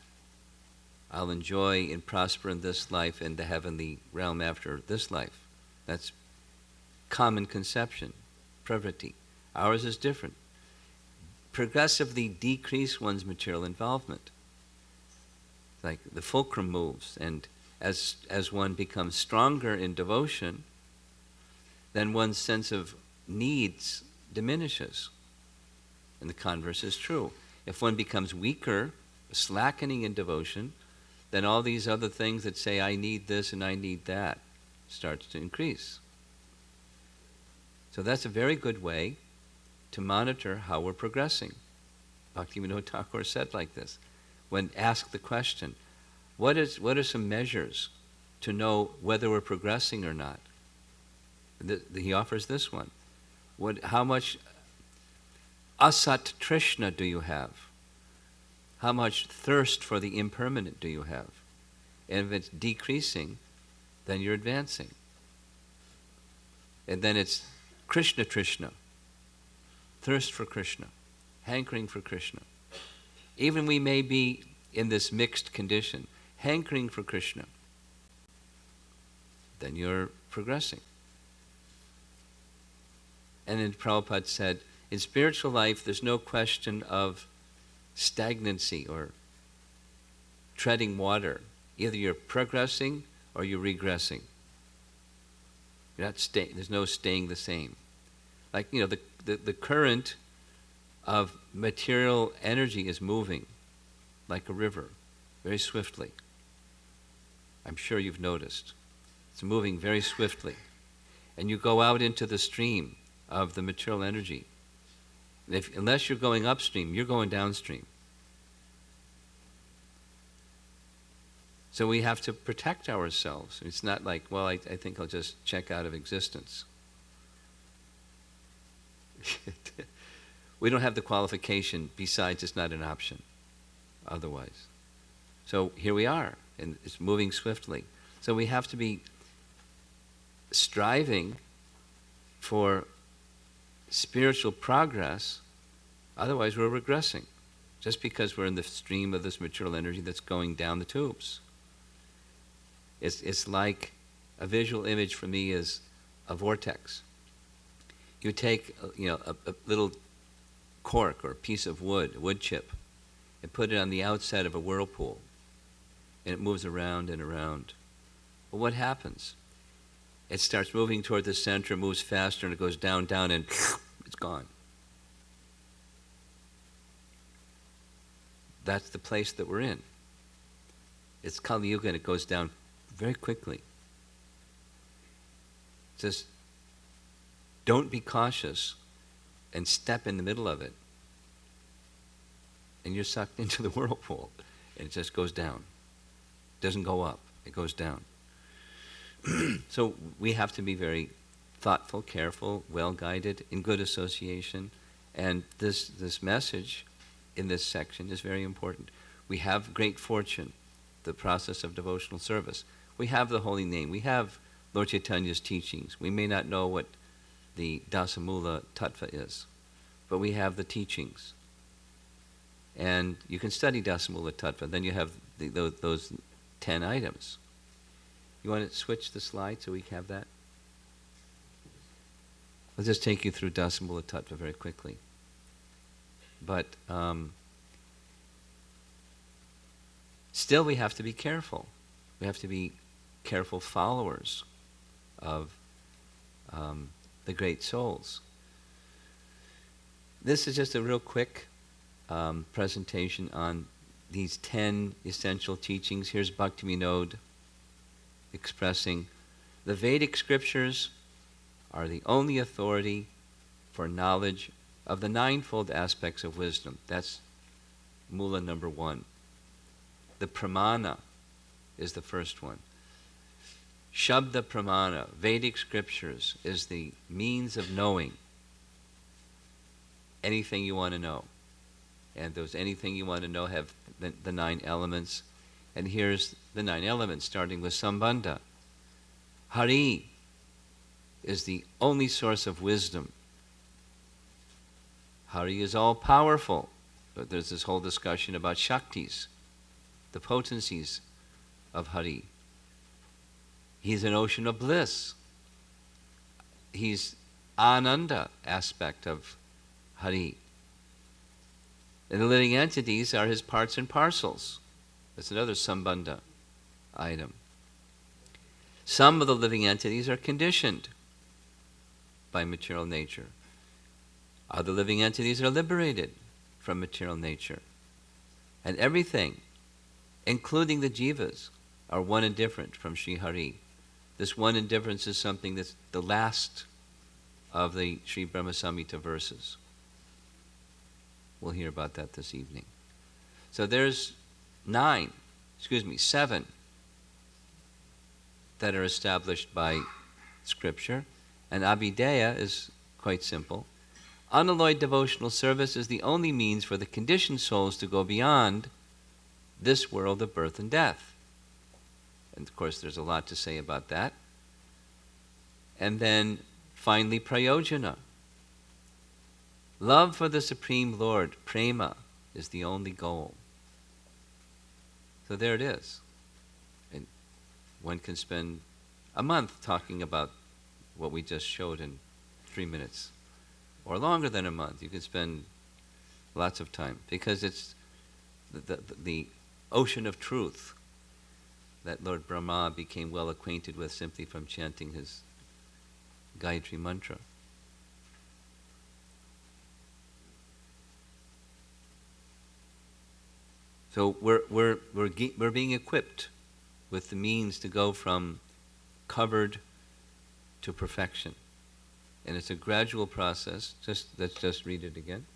Speaker 1: I'll enjoy and prosper in this life and the heavenly realm after this life. That's common conception, pravritti. Ours is different. Progressively decrease one's material involvement. Like the fulcrum moves, and as one becomes stronger in devotion, then one's sense of needs diminishes. And the converse is true. If one becomes weaker, slackening in devotion, then all these other things that say, I need this and I need that, starts to increase. So that's a very good way to monitor how we're progressing. Bhaktivinoda Thakur said like this, when asked the question, what are some measures to know whether we're progressing or not? He offers this one. How much asat trishna do you have? How much thirst for the impermanent do you have? And if it's decreasing, then you're advancing. And then it's Krishna Trishna, thirst for Krishna, hankering for Krishna. Even we may be in this mixed condition, hankering for Krishna, then you're progressing. And then Prabhupada said, in spiritual life, there's no question of stagnancy or treading water. Either you're progressing or you're regressing. You're not there's no staying the same. Like, the current of material energy is moving like a river, very swiftly. I'm sure you've noticed. It's moving very swiftly. And you go out into the stream of the material energy. Unless you're going upstream, you're going downstream. So we have to protect ourselves. It's not like, well, I think I'll just check out of existence. We don't have the qualification, besides it's not an option otherwise. So here we are, and it's moving swiftly. So we have to be striving for spiritual progress, otherwise we're regressing, just because we're in the stream of this material energy that's going down the tubes. It's like, a visual image for me is a vortex. You take a little cork or a piece of wood, a wood chip, and put it on the outside of a whirlpool, and it moves around and around. Well, what happens? It starts moving toward the center, moves faster, and it goes down, down, and it's gone. That's the place that we're in. It's Kali Yuga, and it goes down very quickly. Just don't be cautious and step in the middle of it. And you're sucked into the whirlpool. And it just goes down. It doesn't go up. It goes down. So we have to be very thoughtful, careful, well-guided, in good association. And this message in this section is very important. We have great fortune, the process of devotional service. We have the holy name. We have Lord Chaitanya's teachings. We may not know what the Dasamula Tattva is, but we have the teachings. And you can study Dasamula Tattva. Then you have those 10 items. You want to switch the slide so we can have that? I'll just take you through Dasamula Tattva very quickly. But still we have to be careful. We have to be careful followers of the great souls. This is just a real quick presentation on these 10 essential teachings. Here's Bhaktivinoda expressing, the Vedic scriptures are the only authority for knowledge of the ninefold aspects of wisdom. That's mula number 1. The pramana is the first one. Shabda pramana, Vedic scriptures, is the means of knowing anything you want to know. And those anything you want to know have the 9 elements. And here's the 9 elements, starting with Sambandha. Hari is the only source of wisdom. Hari is all-powerful. But there's this whole discussion about Shaktis, the potencies of Hari. He's an ocean of bliss. He's Ananda aspect of Hari. And the living entities are his parts and parcels. That's another Sambandha item. Some of the living entities are conditioned by material nature. Other living entities are liberated from material nature. And everything, including the jivas, are one and different from Sri Hari. This one indifference is something that's the last of the Sri Brahma Samhita verses. We'll hear about that this evening. So there's 7 that are established by Scripture. And Abhideya is quite simple. Unalloyed devotional service is the only means for the conditioned souls to go beyond this world of birth and death. And of course there's a lot to say about that. And then finally prayojana. Love for the Supreme Lord, prema, is the only goal. So there it is. And one can spend a month talking about what we just showed in 3 minutes. Or longer than a month. You can spend lots of time. Because it's the ocean of truth that Lord Brahma became well acquainted with simply from chanting his Gayatri mantra. So we're being equipped with the means to go from covered to perfection. And it's a gradual process. Let's just read it again.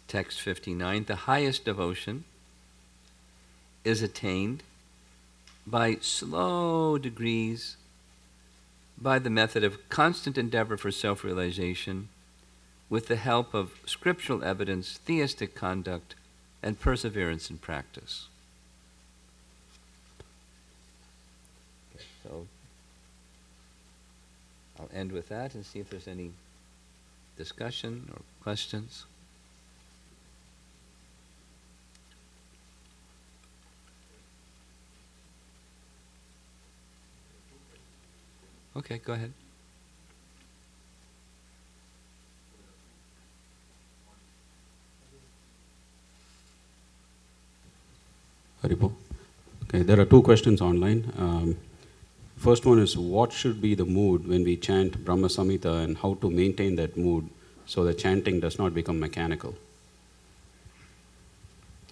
Speaker 1: Text 59, the highest devotion is attained by slow degrees, by the method of constant endeavor for self-realization, with the help of scriptural evidence, theistic conduct, and perseverance in practice. Okay, so I'll end with that and see if there's any discussion or questions. Okay, go ahead.
Speaker 2: Haripo. Okay, there are two questions online. First one is, what should be the mood when we chant Brahma Samhita, and how to maintain that mood so the chanting does not become mechanical?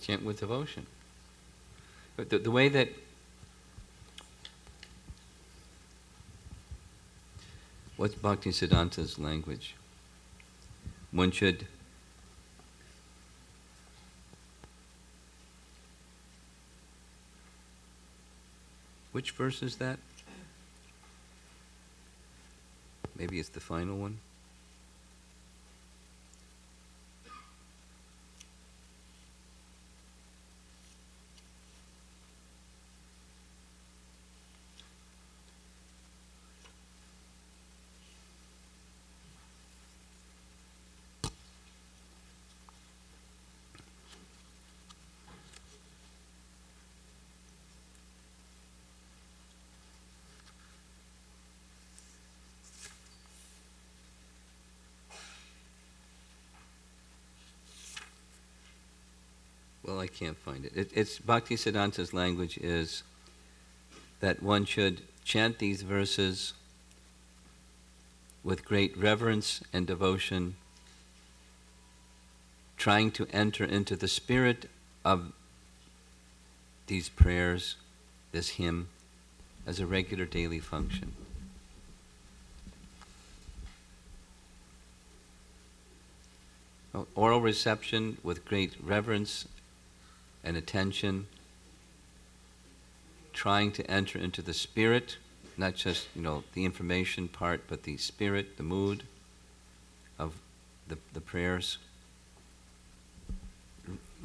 Speaker 1: Chant with devotion. But the way that what's Bhakti Siddhanta's language? One should which verse is that? Maybe it's the final one. Well, I can't find it. It's Bhakti Siddhanta's language is that one should chant these verses with great reverence and devotion, trying to enter into the spirit of these prayers, this hymn, as a regular daily function. Oral reception with great reverence and attention, trying to enter into the spirit, not just, the information part, but the spirit, the mood of the prayers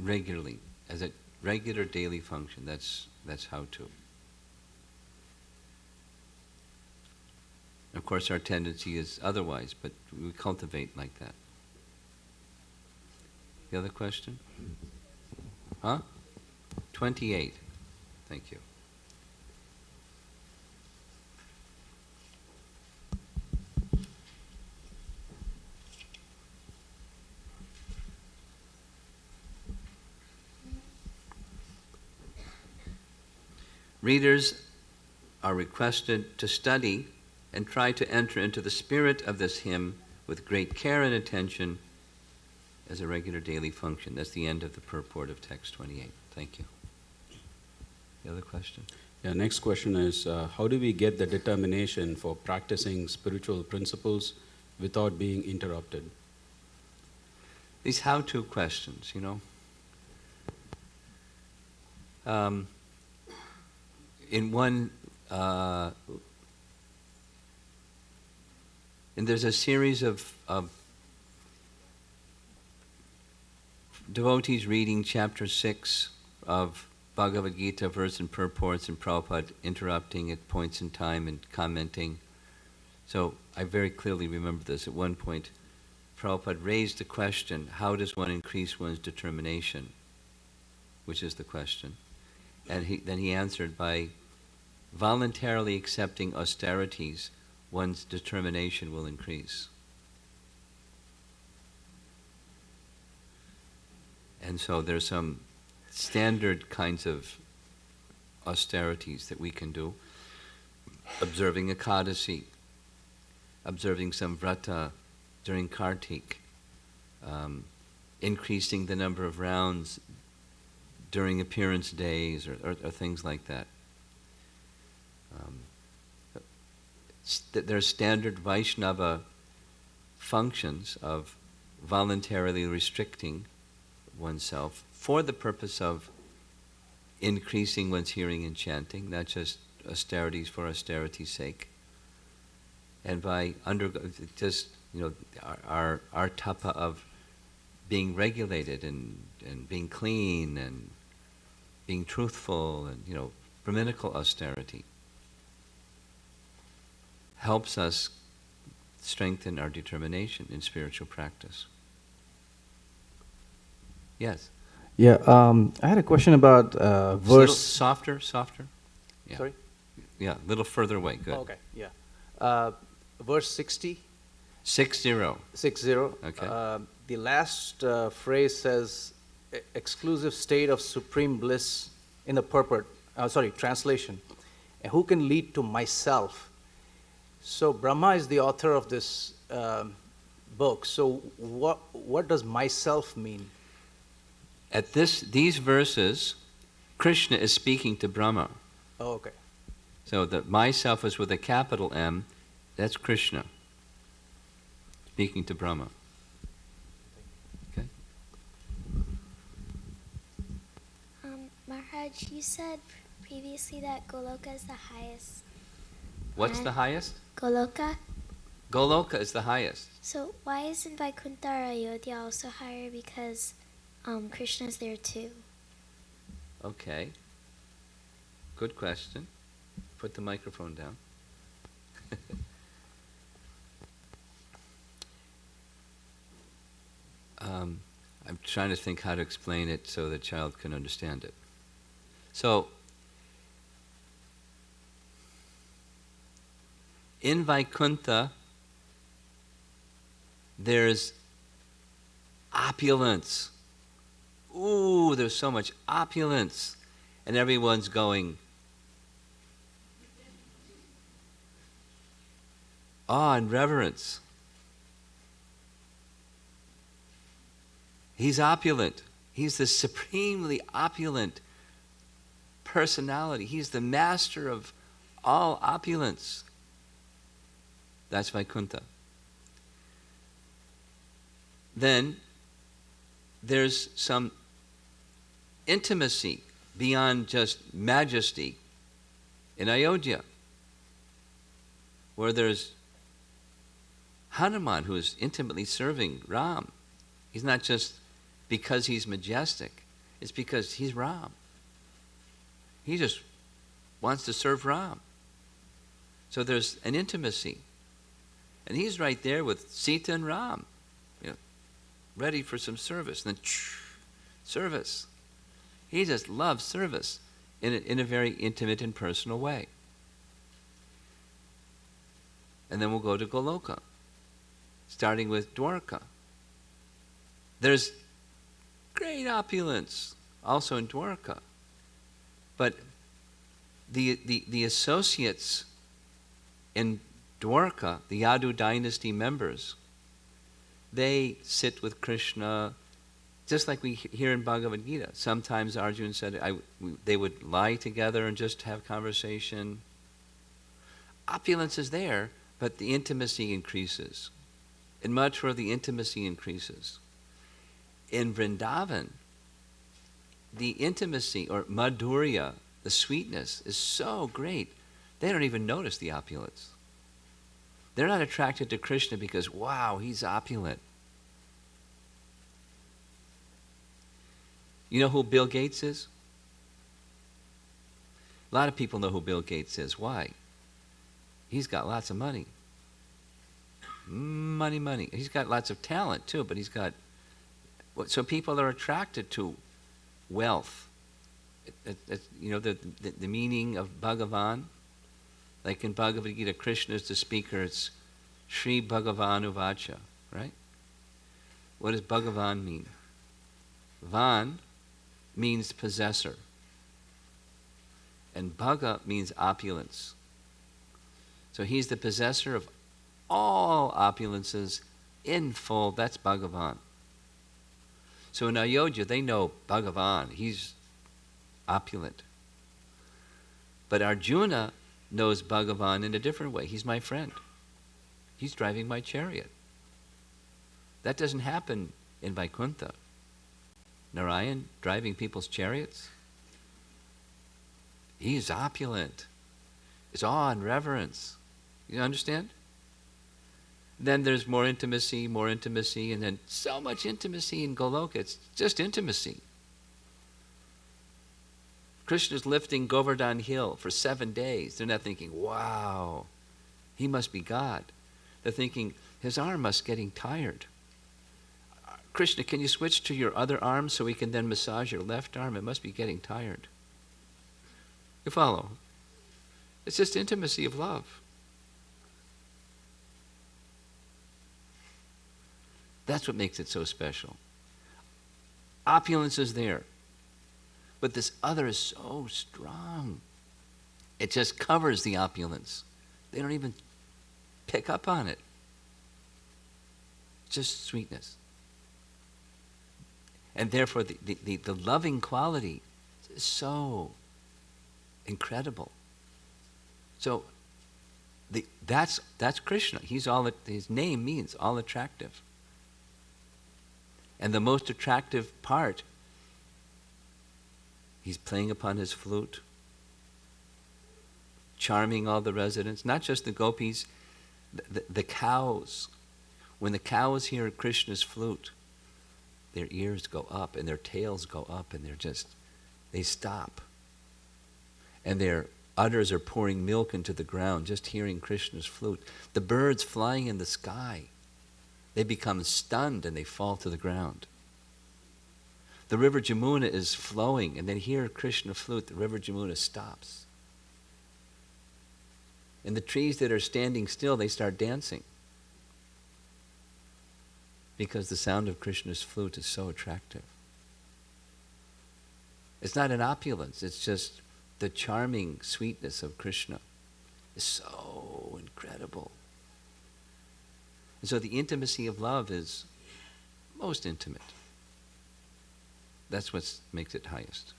Speaker 1: regularly, as a regular daily function. That's how to. Of course, our tendency is otherwise, but we cultivate like that. The other question? Huh? 28. Thank you. Readers are requested to study and try to enter into the spirit of this hymn with great care and attention as a regular daily function. That's the end of the purport of text 28. Thank you. The other question?
Speaker 2: Yeah, next question is, how do we get the determination for practicing spiritual principles without being interrupted?
Speaker 1: These how-to questions, in one, and there's a series of devotees reading chapter 6 of Bhagavad Gita, verse and purports, and Prabhupada interrupting at points in time and commenting. So I very clearly remember this. At one point, Prabhupada raised the question, how does one increase one's determination? Which is the question. And then he answered by voluntarily accepting austerities, one's determination will increase. And so there's some standard kinds of austerities that we can do. Observing Ekadasi, observing some vrata during Kartik, increasing the number of rounds during appearance days, or things like that. There are standard Vaishnava functions of voluntarily restricting oneself for the purpose of increasing one's hearing and chanting, not just austerities for austerity's sake. And by our tapa of being regulated and being clean and being truthful and, Brahminical austerity helps us strengthen our determination in spiritual practice. Yes?
Speaker 3: Yeah, I had a question about verse...
Speaker 1: Little softer? Yeah.
Speaker 3: Sorry?
Speaker 1: Yeah, a little further away, good.
Speaker 3: Oh, okay, yeah. Verse 60.
Speaker 1: 60.
Speaker 3: 60.
Speaker 1: Okay.
Speaker 3: The last phrase says, exclusive state of supreme bliss in the purport, translation, and who can lead to myself. So Brahma is the author of this book. So what does myself mean?
Speaker 1: At these verses, Krishna is speaking to Brahma.
Speaker 3: Oh, okay.
Speaker 1: So the myself is with a capital M. That's Krishna speaking to Brahma. Okay.
Speaker 4: Maharaj, you said previously that Goloka is the highest.
Speaker 1: What's the highest?
Speaker 4: Goloka.
Speaker 1: Goloka is the highest.
Speaker 4: So why isn't Vaikuntha or Ayodhya also higher? Because Krishna's there too.
Speaker 1: Okay. Good question. Put the microphone down. I'm trying to think how to explain it so the child can understand it. So, in Vaikuntha, there's opulence. Ooh, there's so much opulence. And everyone's going, awe and reverence. He's opulent. He's the supremely opulent personality. He's the master of all opulence. That's Vaikuntha. Then there's some intimacy beyond just majesty in Ayodhya, where there's Hanuman who is intimately serving Ram. He's not just because he's majestic, it's because he's Ram. He just wants to serve Ram. So there's an intimacy. And he's right there with Sita and Ram, ready for some service. And then, service. He just loves service in a very intimate and personal way. And then we'll go to Goloka, starting with Dwarka. There's great opulence also in Dwarka. But the associates in Dwarka, the Yadu dynasty members, they sit with Krishna just like we hear in Bhagavad Gita. Sometimes Arjuna said they would lie together and just have conversation. Opulence is there, but the intimacy increases. In Mathura, the intimacy increases. In Vrindavan, the intimacy, or madhurya, the sweetness, is so great, they don't even notice the opulence. They're not attracted to Krishna because, wow, he's opulent. You know who Bill Gates is? A lot of people know who Bill Gates is. Why? He's got lots of money. Money. He's got lots of talent too, but he's got... So people are attracted to wealth. The meaning of Bhagavan. Like in Bhagavad Gita, Krishna is the speaker. It's Sri Bhagavan Uvacha, right? What does Bhagavan mean? Van means possessor. And Bhaga means opulence. So he's the possessor of all opulences in full. That's Bhagavan. So in Ayodhya, they know Bhagavan. He's opulent. But Arjuna knows Bhagavan in a different way. He's my friend. He's driving my chariot. That doesn't happen in Vaikuntha. Narayan driving people's chariots. He's opulent. It's awe and reverence. You understand? Then there's more intimacy, and then so much intimacy in Goloka. It's just intimacy. Krishna's lifting Govardhan Hill for 7 days. They're not thinking, wow, he must be God. They're thinking, his arm must be getting tired. Krishna, can you switch to your other arm so we can then massage your left arm? It must be getting tired. You follow? It's just intimacy of love. That's what makes it so special. Opulence is there. But this other is so strong. It just covers the opulence. They don't even pick up on it. Just sweetness. And therefore the loving quality is so incredible. So that's Krishna. His name means all attractive. And the most attractive part, he's playing upon his flute, charming all the residents, not just the gopis, the cows. When the cows hear Krishna's flute, their ears go up and their tails go up and they stop. And their udders are pouring milk into the ground just hearing Krishna's flute. The birds flying in the sky, they become stunned and they fall to the ground. The river Jamuna is flowing and they hear Krishna flute, the river Jamuna stops. And the trees that are standing still, they start dancing. Because the sound of Krishna's flute is so attractive. It's not an opulence, it's just the charming sweetness of Krishna is so incredible. And so the intimacy of love is most intimate. That's what makes it highest.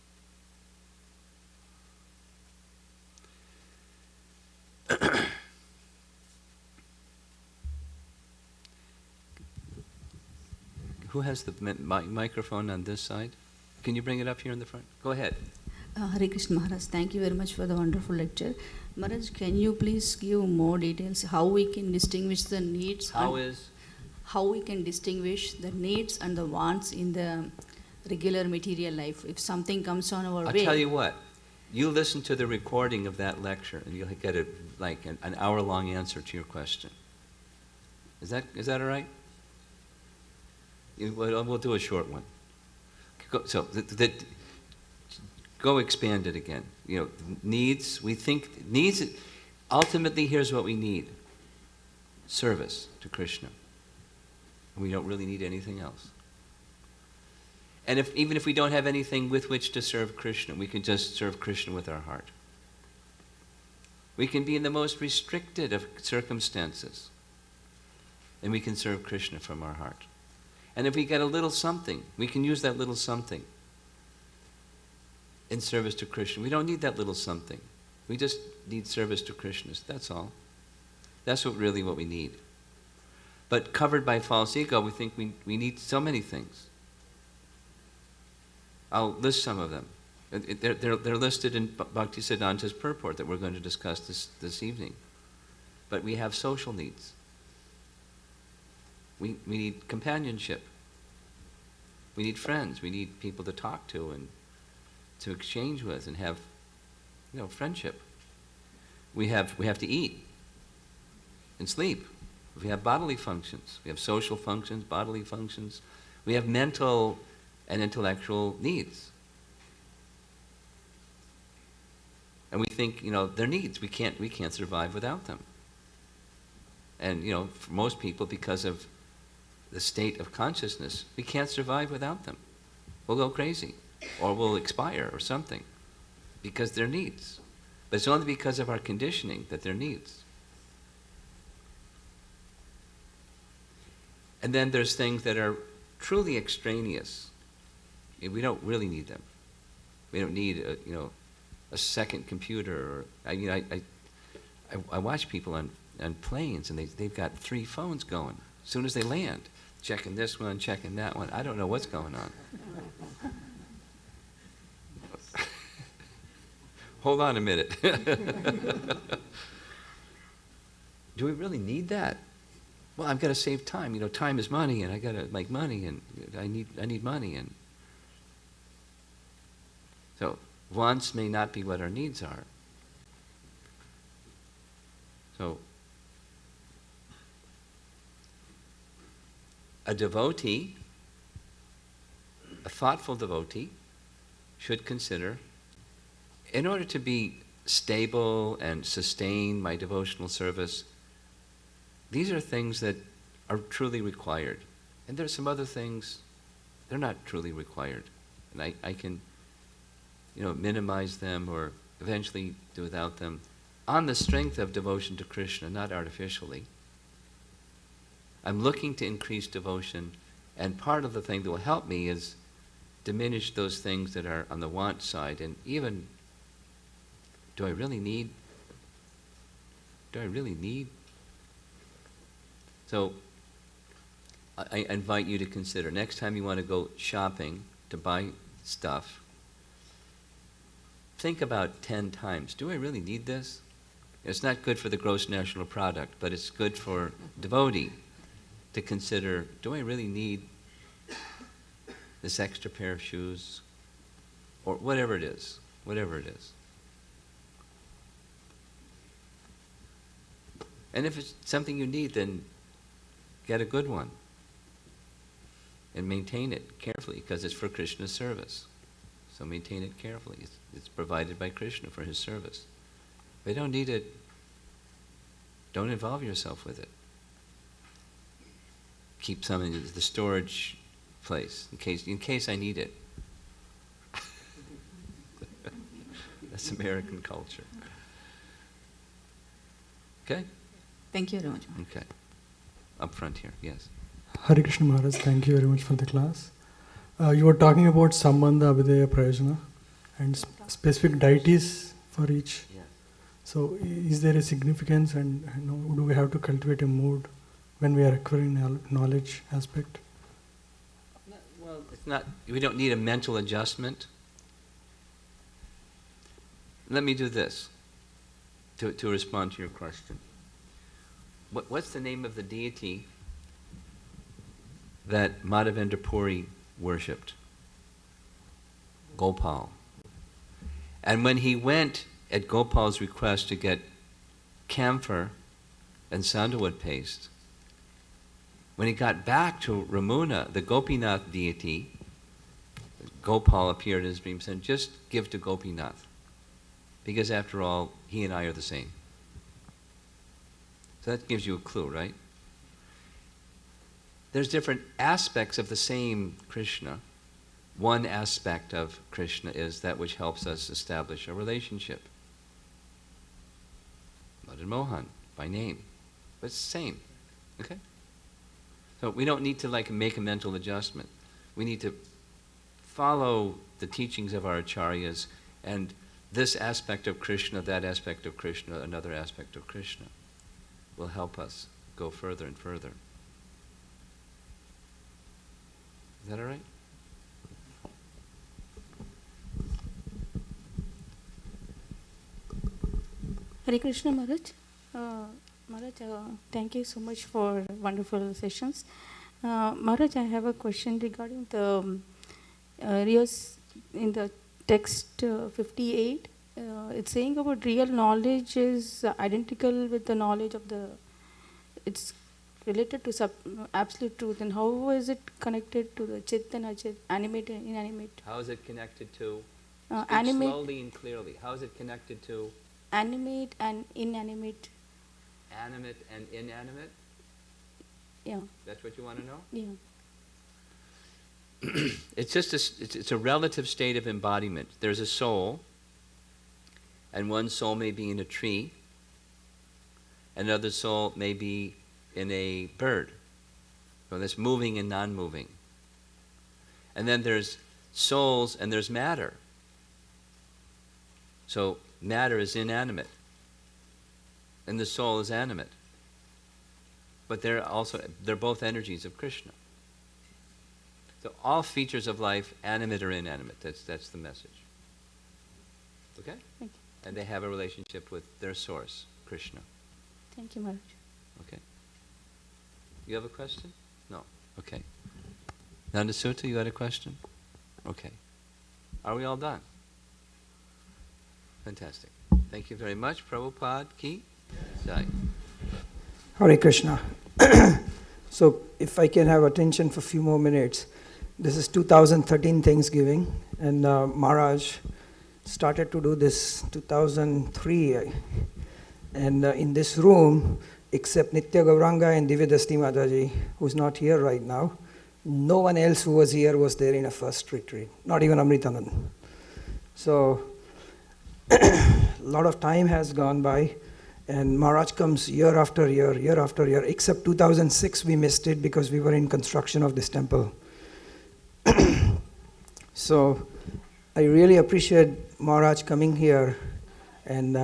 Speaker 1: Who has the microphone on this side? Can you bring it up here in the front? Go ahead.
Speaker 5: Hare Krishna Maharaj, thank you very much for the wonderful lecture. Maharaj, can you please give more details how we can distinguish the needs? How we can distinguish the needs and the wants in the regular material life? If something comes on our way.
Speaker 1: I'll tell you what. You listen to the recording of that lecture, and you'll get an hour-long answer to your question. Is that all right? We'll do a short one. Go expand it again. Needs. We think needs. Ultimately, here's what we need: service to Krishna. We don't really need anything else. And even if we don't have anything with which to serve Krishna, we can just serve Krishna with our heart. We can be in the most restricted of circumstances, and we can serve Krishna from our heart. And if we get a little something, we can use that little something in service to Krishna. We don't need that little something. We just need service to Krishna. That's all. That's what we need. But covered by false ego, we think we need so many things. I'll list some of them. They're listed in Bhaktisiddhanta's purport that we're going to discuss this evening. But we have social needs. We need companionship. We need friends. We need people to talk to and to exchange with and have, friendship. We have to eat and sleep. We have bodily functions. We have social functions, bodily functions. We have mental and intellectual needs. And we think, they're needs. We can't survive without them. And, for most people, because of the state of consciousness, we can't survive without them. We'll go crazy, or we'll expire, or something, because they're needs. But it's only because of our conditioning that they're needs. And then there's things that are truly extraneous. We don't really need them. We don't need a second computer. I watch people on planes, and they've got 3 phones going. As soon as they land, checking this one, checking that one. I don't know what's going on. Hold on a minute. Do we really need that? Well, I've got to save time. Time is money, and I got to make money, and I need money, and so wants may not be what our needs are. So a devotee, a thoughtful devotee, should consider, in order to be stable and sustain my devotional service, these are things that are truly required. And there's some other things, they're not truly required. And minimize them or eventually do without them on the strength of devotion to Krishna, not artificially. I'm looking to increase devotion, and part of the thing that will help me is diminish those things that are on the want side, and even, do I really need? So, I invite you to consider, next time you want to go shopping to buy stuff, think about 10 times, do I really need this? It's not good for the gross national product, but it's good for devotee to consider, do I really need this extra pair of shoes? Or whatever it is. And if it's something you need, then get a good one. And maintain it carefully, because it's for Krishna's service. So maintain it carefully. It's provided by Krishna for his service. If you don't need it, don't involve yourself with it. Keep some in the storage place in case I need it. That's American culture. Okay?
Speaker 5: Thank you very much.
Speaker 1: Okay. Up front here, yes.
Speaker 6: Hare Krishna Maharaj, thank you very much for the class. You were talking about Sambandha, Abhidheya, Prayojana and specific deities for each.
Speaker 1: Yeah.
Speaker 6: So is there a significance, and do we have to cultivate a mood when we are acquiring knowledge aspect?
Speaker 1: Well, it's not, we don't need a mental adjustment. Let me do this to respond to your question. What's the name of the deity that Madhavendra Puri worshipped? Gopal. And when he went at Gopal's request to get camphor and sandalwood paste, when he got back to Ramuna, the Gopinath deity, Gopal appeared in his dream and said, just give to Gopinath, because after all, he and I are the same. So that gives you a clue, right? There's different aspects of the same Krishna. One aspect of Krishna is that which helps us establish a relationship. Madan Mohan, by name. But it's the same. Okay? So we don't need to make a mental adjustment. We need to follow the teachings of our acharyas, and this aspect of Krishna, that aspect of Krishna, another aspect of Krishna will help us go further and further. Is that all right?
Speaker 7: Hare Krishna Maharaj. Maharaj, thank you so much for wonderful sessions. Maharaj, I have a question regarding the in the text 58. It's saying about real knowledge is identical with the knowledge of it's related to absolute truth. And how is it connected to the chit and achit, animate and inanimate?
Speaker 1: How is it connected to?
Speaker 7: Animate,
Speaker 1: slowly and clearly. How is it connected to?
Speaker 7: Animate and inanimate.
Speaker 1: Animate and inanimate?
Speaker 7: Yeah.
Speaker 1: That's what you want to know?
Speaker 7: Yeah.
Speaker 1: It's just it's a relative state of embodiment. There's a soul, and one soul may be in a tree, another soul may be in a bird. So that's moving and non-moving. And then there's souls and there's matter. So matter is inanimate, and the soul is animate. But they're both energies of Krishna. So all features of life, animate or inanimate, that's the message. Okay?
Speaker 7: Thank you.
Speaker 1: And they have a relationship with their source, Krishna.
Speaker 7: Thank you, Maharaj.
Speaker 1: Okay. You have a question? No. Okay. Nanda Sutta, you had a question? Okay. Are we all done? Fantastic. Thank you very much. Prabhupada ki jai.
Speaker 8: Hare Krishna. So if I can have attention for a few more minutes. This is 2013 Thanksgiving, and Maharaj started to do this 2003. And in this room, except Nitya Gauranga and Divyadasti Mataji, who's not here right now, no one else who was here was there in a first retreat, not even Amritanand. So a lot of time has gone by, and Maharaj comes year after year, year after year, except 2006 we missed it because we were in construction of this temple. So I really appreciate Maharaj coming here and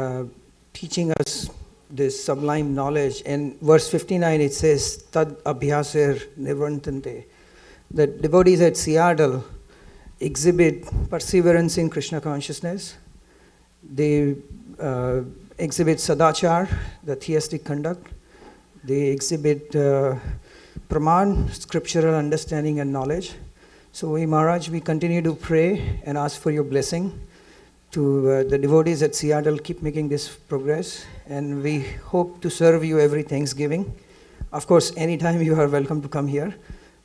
Speaker 8: teaching us this sublime knowledge. And verse 59 it says, Tad abhyaser nirvantante. The devotees at Seattle exhibit perseverance in Krishna consciousness. They exhibit sadachar, the theistic conduct. They exhibit praman, scriptural understanding and knowledge. So we, Maharaj, we continue to pray and ask for your blessing to the devotees at Seattle. Keep making this progress, and we hope to serve you every Thanksgiving. Of course, anytime you are welcome to come here,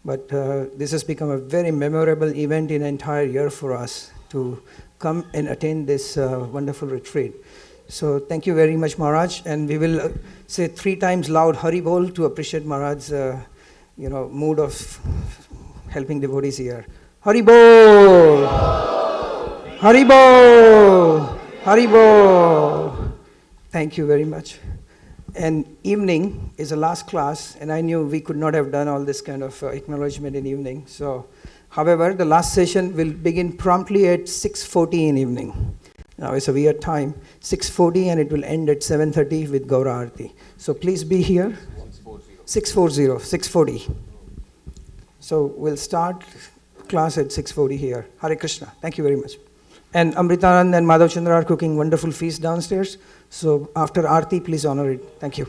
Speaker 8: but this has become a very memorable event in an entire year for us to come and attend this wonderful retreat. So thank you very much, Maharaj, and we will say 3 times loud Hari Bol to appreciate Maharaj's mood of helping devotees here. Hari Bol! Hari Bol! Hari Bol! Thank you very much. And evening is the last class, and I knew we could not have done all this kind of acknowledgement in evening. So, however, the last session will begin promptly at 6:40 in evening. Now it's a weird time, 6:40, and it will end at 7:30 with Gaura Arati. So please be here. 6:40. So we'll start class at 6:40 here. Hare Krishna. Thank you very much. And Amritanand and Madhav Chandra are cooking wonderful feast downstairs. So after Aarti, please honor it. Thank you.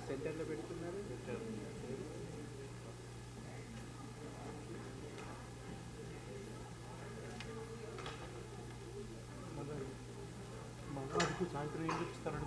Speaker 1: సెంటర్లో పెడుతున్నారు.
Speaker 6: సాయంత్రం ఏం చెప్తారని